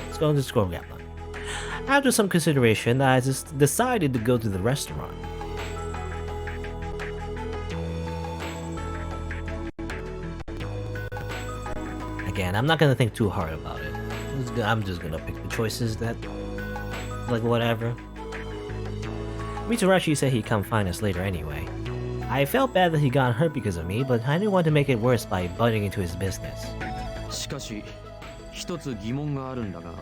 let's go grab lunch. After some consideration, I just decided to go to the restaurant. Again, I'm not gonna think too hard about it. I'm just gonna pick the choices that, like, whatever. Mitarashi said he'd come find us later anyway. I felt bad that he got hurt because of me, but I didn't want to make it worse by butting into his business. しかし、一つ疑問があるんだが。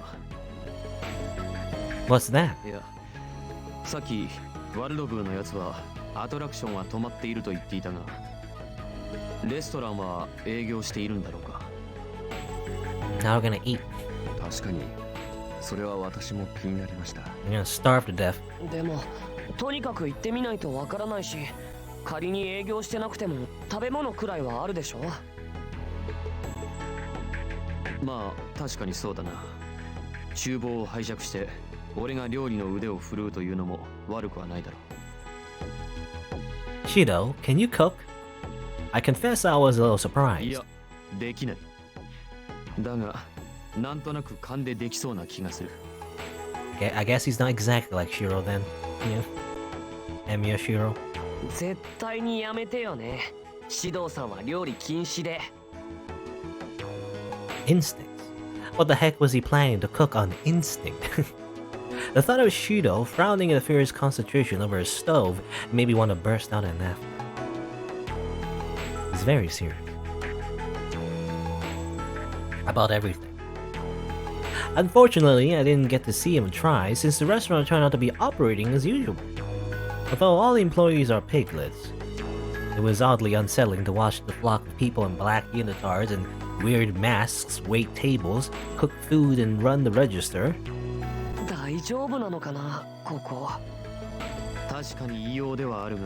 What's that? いや、さっきワルドブーのやつはアトラクションは止まっていると言っていたが、レストランは営業しているんだろうか。Now we're gonna eat. 確かに、それは私も気になりました。We're gonna starve to death. でもとにかく行ってみないとわからないし、仮に営業してなくても食べ物くらいはあるでしょ。まあ確かにそうだな。厨房を拝借して俺が料理の腕を振るうというのも悪くはないだろう。 Shido, can you cook? I confess I was a little surprised. いや、できない。だがなんとなく勘でできそうな気がする。Okay, I guess he's not exactly like Shiro then. Yeah. Emiya Shiro. 絶対にやめてよね。指導さんは料理禁止で。Instincts? What the heck was he planning to cook on instinct? The thought of Shido frowning at Ferris' concentration over his stove made me want to burst out in laughter. He's very serious. About everything. Unfortunately, I didn't get to see him try since the restaurant turned out to be operating as usual. Although all the employees are piglets, it was oddly unsettling to watch the flock of people in black unitards and weird masks wait tables, cook food, and run the register. 大丈夫なのかなここ。確かに言いようではあるが、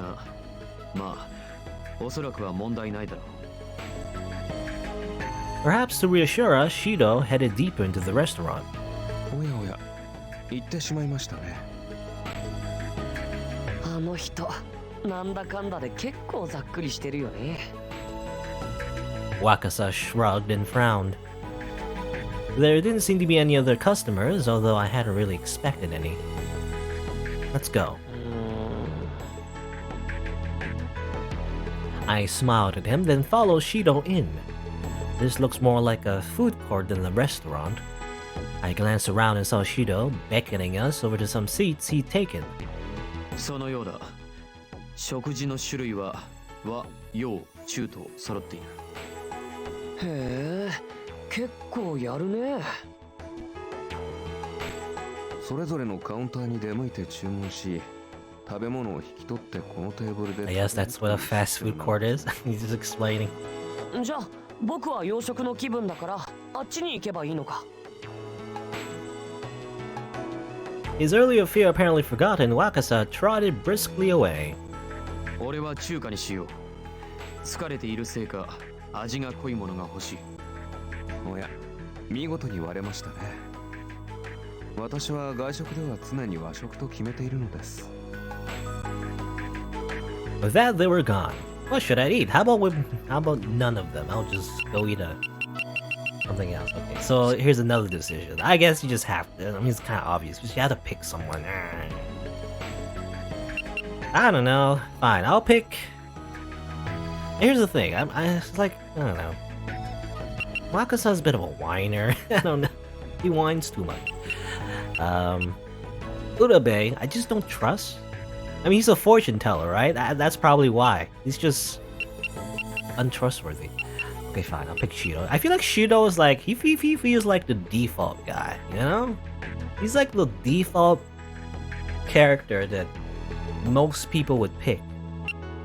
まあおそらくは問題ないだろう。 Perhaps to reassure us, Shido headed deeper into the restaurant. おやおや、行ってしまいましたね。あの人、なんだかんだで結構ざっくりしてるよね。Wakasa shrugged and frowned. There didn't seem to be any other customers, although I hadn't really expected any. Let's go. I smiled at him, then followed Shido in. This looks more like a food court than a restaurant. I glanced around and saw Shido beckoning us over to some seats he'd taken. そのようだ。食事の種類は和、洋、中と揃っている。へえ、結構やるね。それぞれのカウンターに出向いて注文し、食べ物を引き取ってこのテーブルで。 I guess that's what a fast food court is. He's just explaining. じゃあ僕は洋食の気分だからあっちに行けばいいのか。 His earlier fear apparently forgotten, Wakasa trotted briskly away. 俺は中華にしよう。疲れているせいか味が濃いものが欲しい。おや、見事に割れましたね。私は外食では常に和食と決めているのです。 With that, they were gone. What should I eat? How about none of them? I'll just go eat something else. Okay, so here's another decision. I guess you just have to. I mean, it's kind of obvious, but you have to pick someone. I don't know. Fine, I'll pick. Here's the thing. I don't know. Wakasa's a bit of a whiner. I don't know. He whines too much. Urabe, I just don't trust. I mean, he's a fortune teller, right? That's probably why. He's just untrustworthy. Okay, fine. I'll pick Shido. I feel like Shido is like he feels like the default guy. You know, he's like the default character that most people would pick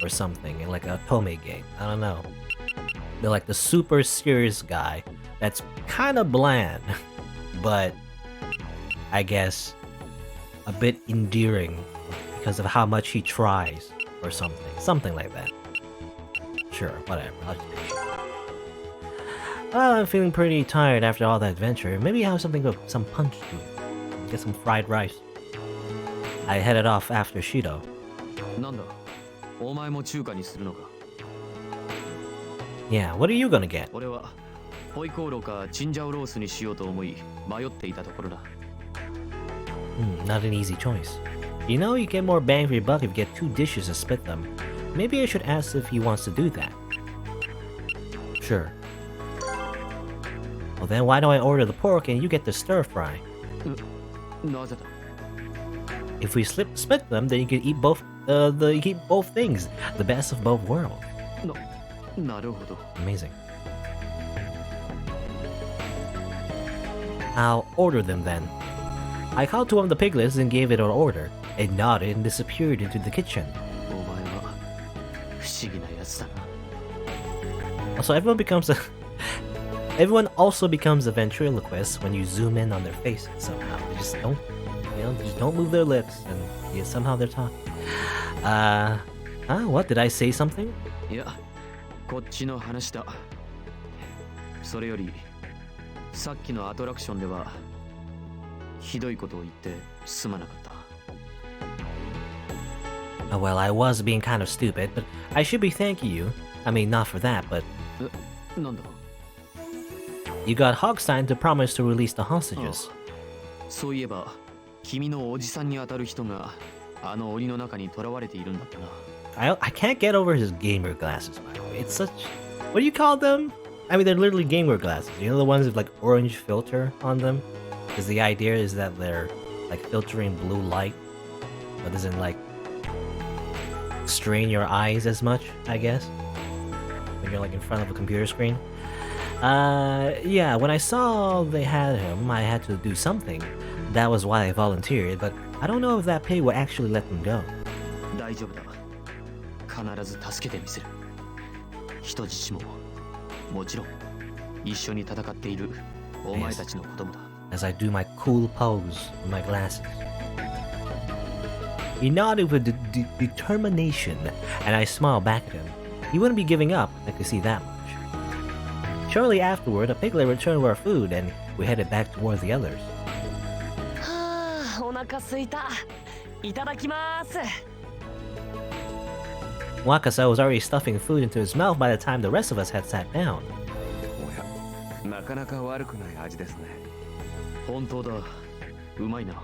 or something in like a Tome game. I don't know. They're like the super serious guy that's kind of bland, but I guess a bit endearing because of how much he tries or something like that. Sure, whatever. I'll just pick Shido. Well, I'm feeling pretty tired after all that adventure. Maybe I'll have something with some punch to it. Get some fried rice. I headed off after Shido. なんだ、お前も中華にするのか。 Yeah, what are you gonna get? 俺はホイコーローかチンジャオロースにしようと思い迷っていたところだ。Not an easy choice. You know, you get more bang for your buck if you get two dishes to split them. Maybe I should ask if he wants to do that. Sure. Well then, why don't I order the pork and you get the stir fry? なぜだ。 If we split them, then you can eat both. You keep both things. The best of both worlds. なるほど。 Amazing. I'll order them then. I called to one of the piglets and gave it an order. It nodded and disappeared into the kitchen. お前は不思議なやつだな。 So everyone also becomes a ventriloquist when you zoom in on their faces somehow. They just don't move their lips and somehow they're talking. What? Did I say something? いや、こっちの話だ。それより、さっきのアトラクションではひどいことを言ってすまなかった。Well, I was being kind of stupid, but I should be thanking you. I mean, not for that, but なんだ。 you got Hogstein to promise to release the hostages. そういえば、君のおじさんにあたる人があの檻の中に囚われているんだったな。I can't get over his gamer glasses, by the way. It's such... What do you call them? I mean, they're literally gamer glasses. You know the ones with like orange filter on them? Because the idea is that they're like filtering blue light, but doesn't like strain your eyes as much, I guess, when you're like in front of a computer screen. Yeah, when I saw they had him, I had to do something. That was why I volunteered, but I don't know if that pay would actually let them go. Daijoubu. 大丈夫だ。必ず助けてみせる。人質ももちろん一緒に戦っているお前たちのこともだ。 As I do my cool pose with my glasses. He nodded with determination, and I smiled back at him. He wouldn't be giving up, I could see that much. Shortly afterward, a piglet returned with our food, and we headed back towards the others. はあ、お腹すいた。いただきます。 Wakasa was already stuffing food into his mouth by the time the rest of us had sat down. おや、なかなか悪くない味ですね。本当だ。うまいな。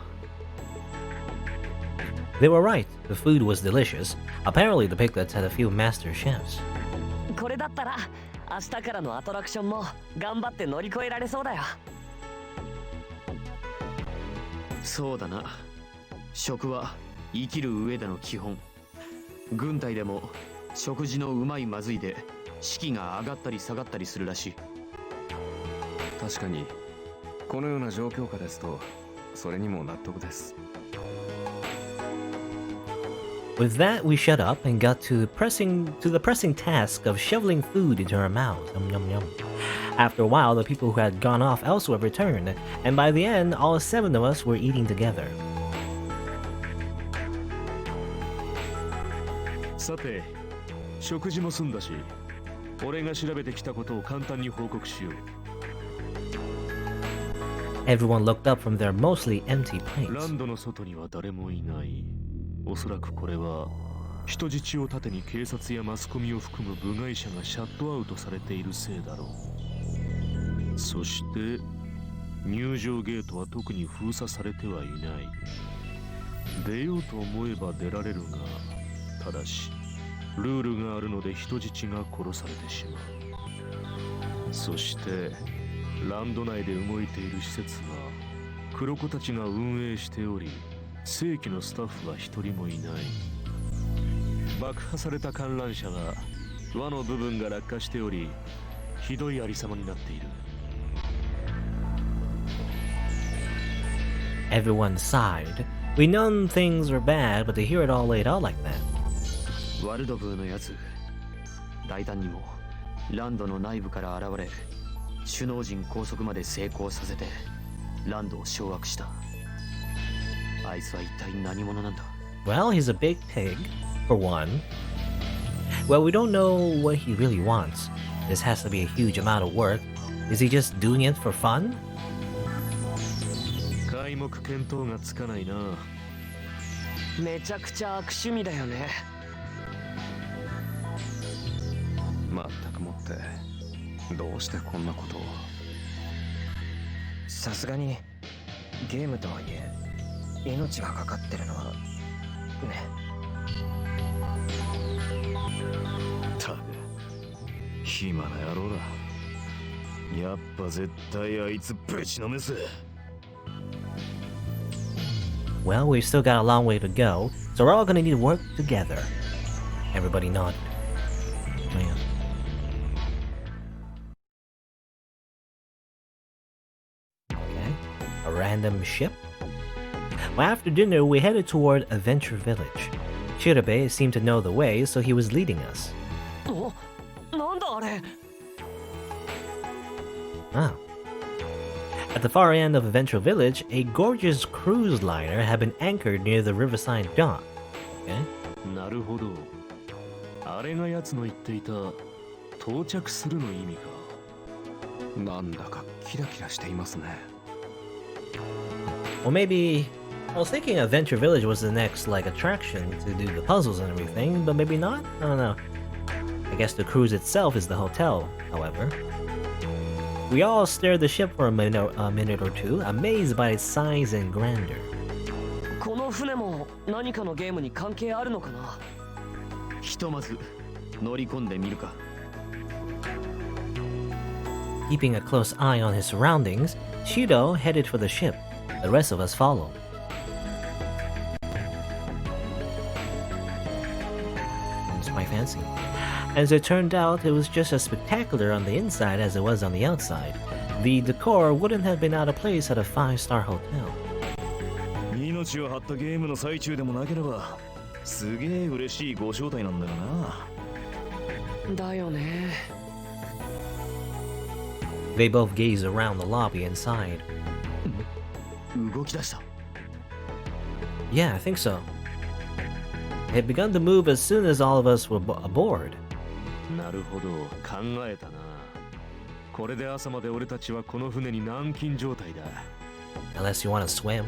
They were right, the food was delicious. Apparently, the piglets had a few master chefs. これだったら明日からのアトラクションも頑張って乗り越えられそうだよ。そうだな。食は生きる上での基本。軍隊でも食事のうまいまずいで士気が上がったり下がったりするらしい。確かにこのような状況下ですとそれにも納得です。 With that, we shut up and got to the pressing task of shoveling food into our mouths. Yum, yum, yum. After a while, the people who had gone off elsewhere returned, and by the end, all 7 of us were eating together. さて、食事も済んだし、俺が調べてきたことを簡単に報告しよう。 Everyone looked up from their mostly empty ラ plates. ンドの外には誰もいない。おそらくこれは人質を盾に警察やマスコミを含む部外者がシャットアウトされているせいだろう。そして入場ゲートは特に封鎖されてはいない。出ようと思えば出られるが、ただしルールがあるので人質が殺されてしまう。そしてランド内で動いている施設は黒子たちが運営しており、正規のスタッフは一人もいない。爆破された観覧車は輪の部分が落下しており、ひどいありさまになっている。 Everyone sighed. We known things were bad, but to hear it all laid out like that. ワルドブーのやつ、大胆にもランドの内部から現れ、首脳陣拘束まで成功させてランドを掌握した。あいつは一体何者なんだ？ Well, he's a big pig, for one. Well, we don't know what he really wants. This has to be a huge amount of work. Is he just doing it for fun? 皆目見当がつかないな。めちゃくちゃ悪趣味だよね。まったくもってどうしてこんなことを。さすがにゲームとはいえ命がかかってるのはね。たく暇な野郎だ。やっぱ絶対あいつぶちのめす。 Well, we've still got a long way to go, so we're all gonna need to work together. Everybody nodded. Oh, yeah. Okay, a random ship. Well, after dinner, we headed toward Adventure Village. Shirabe seemed to know the way, so he was leading us. お、なんだあれ。 Ah. At the far end of Adventure Village, a gorgeous cruise liner had been anchored near the riverside dock. Okay. なるほど。あれが奴の言っていた到着するの意味か。なんだかキラキラしていますね。 Well, maybe I was thinking Adventure Village was the next like attraction to do the puzzles and everything, but maybe not. I don't know. I guess the cruise itself is the hotel, however. We all stared the ship for a minute or two, amazed by its size and grandeur. この船も何かのゲームに関係あるのかな。ひとまず乗り込んでみるか。 Keeping a close eye on his surroundings, Shido headed for the ship. The rest of us followed. It's quite fancy. As it turned out, it was just as spectacular on the inside as it was on the outside. The decor wouldn't have been out of place at a 5-star hotel. 命を張ったゲームの最中でもなければすげえ嬉しいご招待なんだよな。だよね。 They both gaze around the lobby and sighed. 動き出した。 Yeah, I think so. It had begun to move as soon as all of us were aboard. なるほど、考えたな。これで朝まで俺たちはこの船に軟禁状態だ。 Unless you want to swim.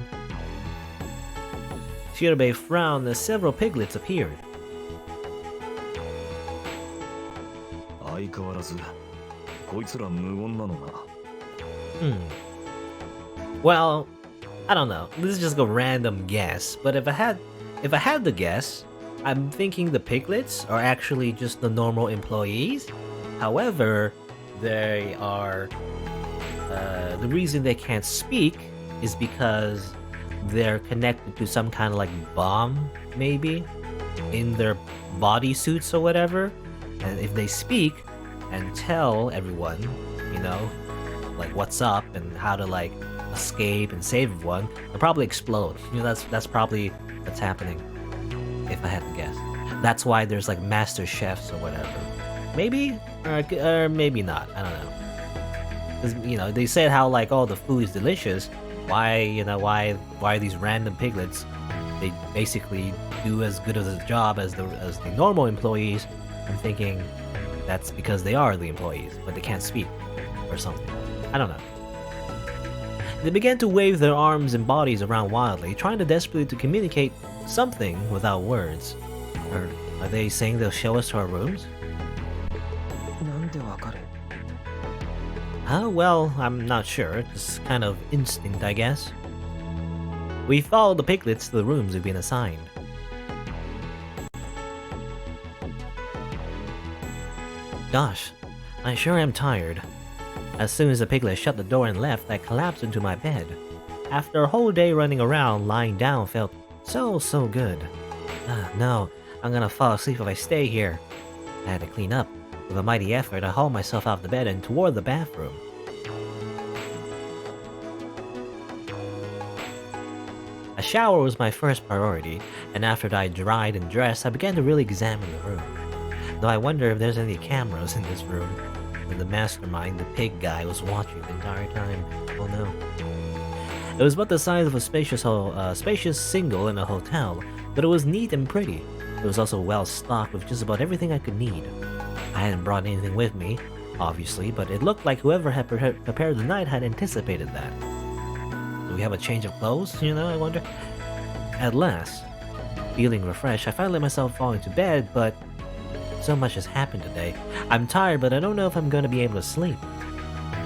Shirabe frowned as several piglets appeared. 相変わらずこいつら無言なのな。Well, I don't know. This is just a random guess, but if I had to guess, I'm thinking the piglets are actually just the normal employees. However, they are the reason they can't speak is because they're connected to some kind of like bomb, maybe, in their bodysuits or whatever. And if they speak and tell everyone, you know, like what's up and how to like escape and save everyone, they'll probably explode. You know, that's probably what's happening, if I had to guess. That's why there's like master chefs or whatever. Maybe, or maybe not. I don't know. 'Cause, you know, they said how like, oh, the food is delicious. Why these random piglets? They basically do as good of a job as the normal employees. I'm thinking that's because they are the employees, but they can't speak or something. I don't know. They began to wave their arms and bodies around wildly, trying to desperately to communicate something without words. Or are they saying they'll show us to our rooms? なんでわかる？ Well, I'm not sure. Just kind of instinct, I guess. We followed the piglets to the rooms we've been assigned. Gosh, I sure am tired. As soon as the piglet shut the door and left, I collapsed into my bed. After a whole day running around, lying down felt so good. No, I'm gonna fall asleep if I stay here. I had to clean up. With a mighty effort, I hauled myself out of the bed and toward the bathroom. A shower was my first priority, and after I dried and dressed, I began to really examine the room. Though I wonder if there's any cameras in this room. And the mastermind, the pig guy, was watching the entire time. Oh no. It was about the size of a spacious single in a hotel, but it was neat and pretty. It was also well stocked with just about everything I could need. I hadn't brought anything with me, obviously, but it looked like whoever had prepared the night had anticipated that. Do we have a change of clothes, you know, I wonder? At last, feeling refreshed, I finally let myself fall into bed, but so much has happened today. I'm tired, but I don't know if I'm going to be able to sleep.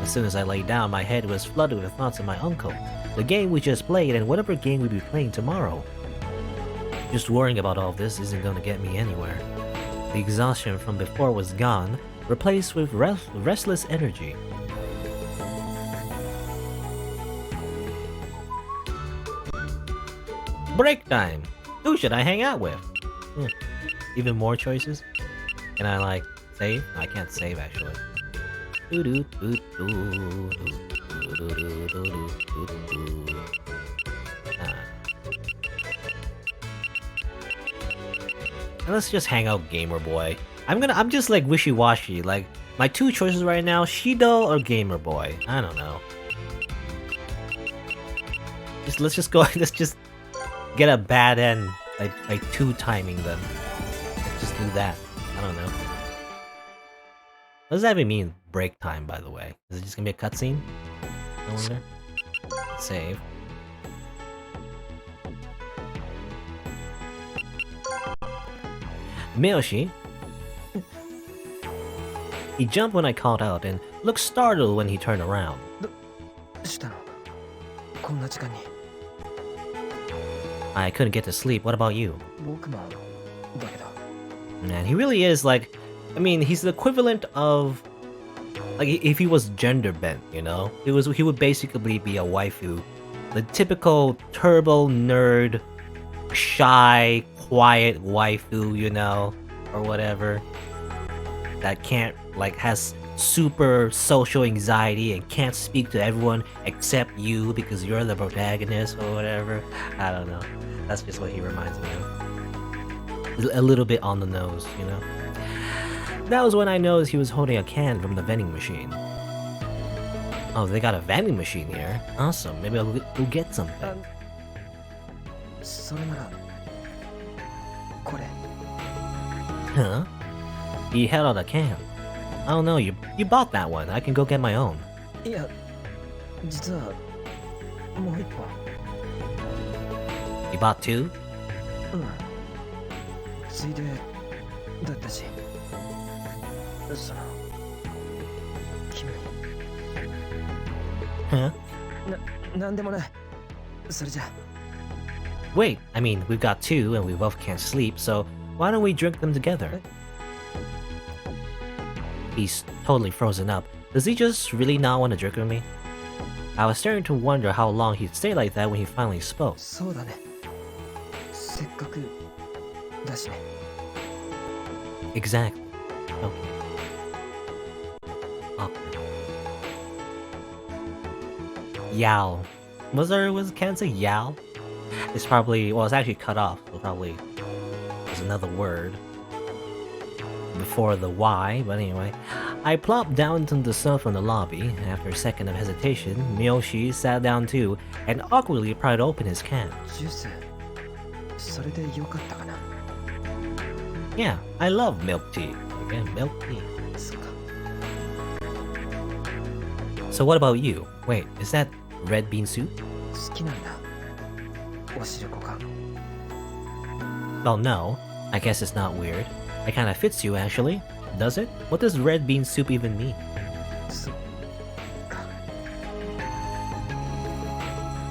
As soon as I lay down, my head was flooded with thoughts of my uncle, the game we just played, and whatever game we'll be playing tomorrow. Just worrying about all this isn't going to get me anywhere. The exhaustion from before was gone, replaced with restless energy. Break time! Who should I hang out with? Even more choices? Can I like save? I can't save actually. Let's just hang out, Gamer Boy. I'm just like wishy-washy. Like my two choices right now: Shido or Gamer Boy. I don't know. Let's just go. Let's just get a bad end by two timing them. Let's just do that. I don't know. What does that even mean, break time, by the way? Is it just gonna be a cutscene? I wonder. Save. Miyoshi. He jumped when I called out and looked startled when he turned around. したの？こんな時間に。 I couldn't get to sleep. What about you? 僕もだけど。 Man, he really is like, I mean, he's the equivalent of, like, if he was gender bent, you know? He would basically be a waifu. The typical turbo nerd, shy, quiet waifu, you know? Or whatever. That can't, like, has super social anxiety and can't speak to everyone except you because you're the protagonist or whatever. I don't know. That's just what he reminds me of. A little bit on the nose, you know? That was when I noticed he was holding a can from the vending machine. Oh, they got a vending machine here. Awesome. Maybe I'll go get something. それならこれ Huh? He held out a can. I don't know, you bought that one. I can go get my own. いや実はもう一本 You bought two? うんついでだったしその君 Huh? なんでもないそれじゃ Wait, I mean, we've got two and we both can't sleep, so why don't we drink them together? He's totally frozen up. Does he just really not want to drink with me? I was starting to wonder how long he'd stay like that when he finally spoke. そうだねせっかくだしね Exactly. Okay. Awkward. Yao. Was can say Yao? It's probably, well, it's actually cut off, so probably there's another word before the Y, but anyway. I plopped down into the sofa in the lobby. After a second of hesitation, Miyoshi sat down too and awkwardly pried open his can. ジュースそれでよかったかな Yeah, I love milk tea. Again, milk tea. そうか So what about you? Wait, is that red bean soup? 好きなんだおしるこか Well, no. I guess it's not weird. It kinda fits you, actually. Does it? What does red bean soup even mean? そっか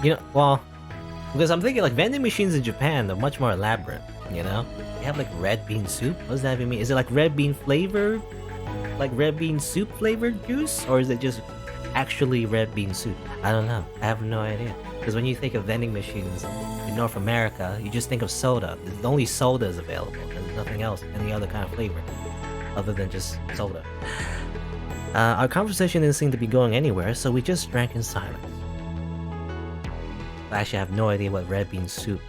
You know, well, because I'm thinking like vending machines in Japan, they're much more elaborate, you know? They have like red bean soup? What does that even mean? Is it like red bean flavored? Like red bean soup flavored juice? Or is it just actually red bean soup? I don't know. I have no idea. Because when you think of vending machines in North America, you just think of soda. The only soda is available. There's nothing else, any other kind of flavor, other than just soda. Our conversation didn't seem to be going anywhere, so we just drank in silence. I actually have no idea what red bean soup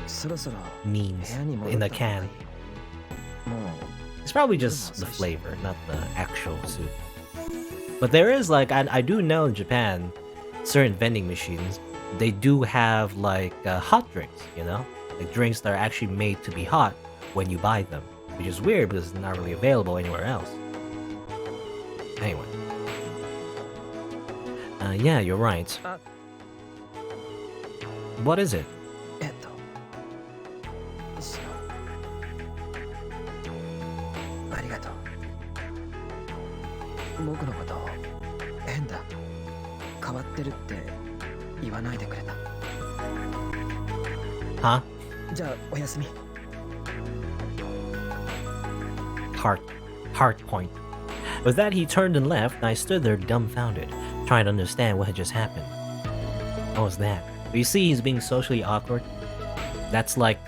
そろそろ means 部屋に戻 in った the 方がい can. いもう It's probably just the flavor, not the actual soup. But there is like, I do know in Japan, certain vending machines, they do have like hot drinks, you know? Like drinks that are actually made to be hot when you buy them. Which is weird because it's not really available anywhere else. Anyway. Yeah, you're right. What is it? そのありがとう僕のこと変だ変わってるって言わないでくれた Huh? じゃあおやすみ Heart point. With that, he turned and left, and I stood there dumbfounded, trying to understand what had just happened. What was that? You see, he's being socially awkward. That's like,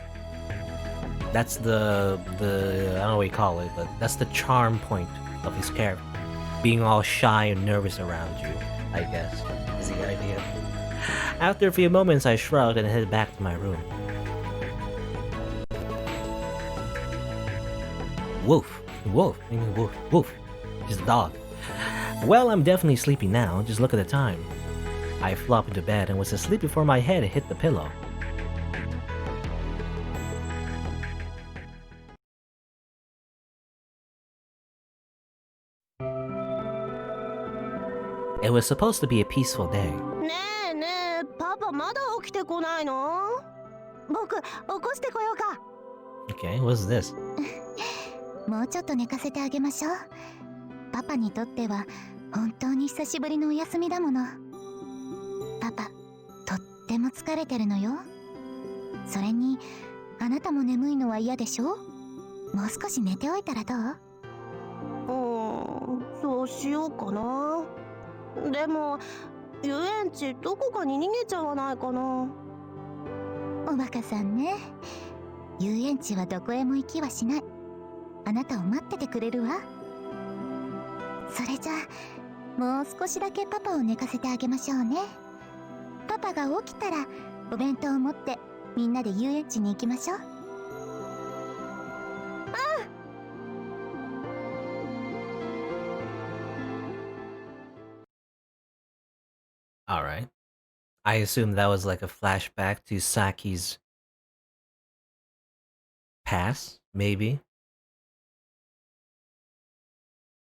that's the I don't know what you call it, but that's the charm point of his character. Being all shy and nervous around you, I guess, is the idea. After a few moments, I shrugged and headed back to my room. Woof. Woof. I mean, woof. Woof. Just a dog. Well, I'm definitely sleepy now. Just look at the time. I flopped into bed and was asleep before my head hit the pillow. It was supposed to be a peaceful day. ねえねえパパまだ起きてこないの僕起こしてこようか Okay, what's this? もうちょっと寝かせてあげましょう。パパにとっては本当に久しぶりのお休みだもの。パパ、とっても疲れてるのよ。それに、あなたも眠いのは嫌でしょ？もう少し寝ておいたらどう？そうしようかな。でも、遊園地どこかに逃げちゃわないかな。おバカさんね。遊園地はどこへも行きはしない。あなたを待っててくれるわ。それじゃあもう少しだけパパを寝かせてあげましょうね。パパが起きたらお弁当を持ってみんなで遊園地に行きましょう。Alright. I assume that was like a flashback to Saki's past, maybe.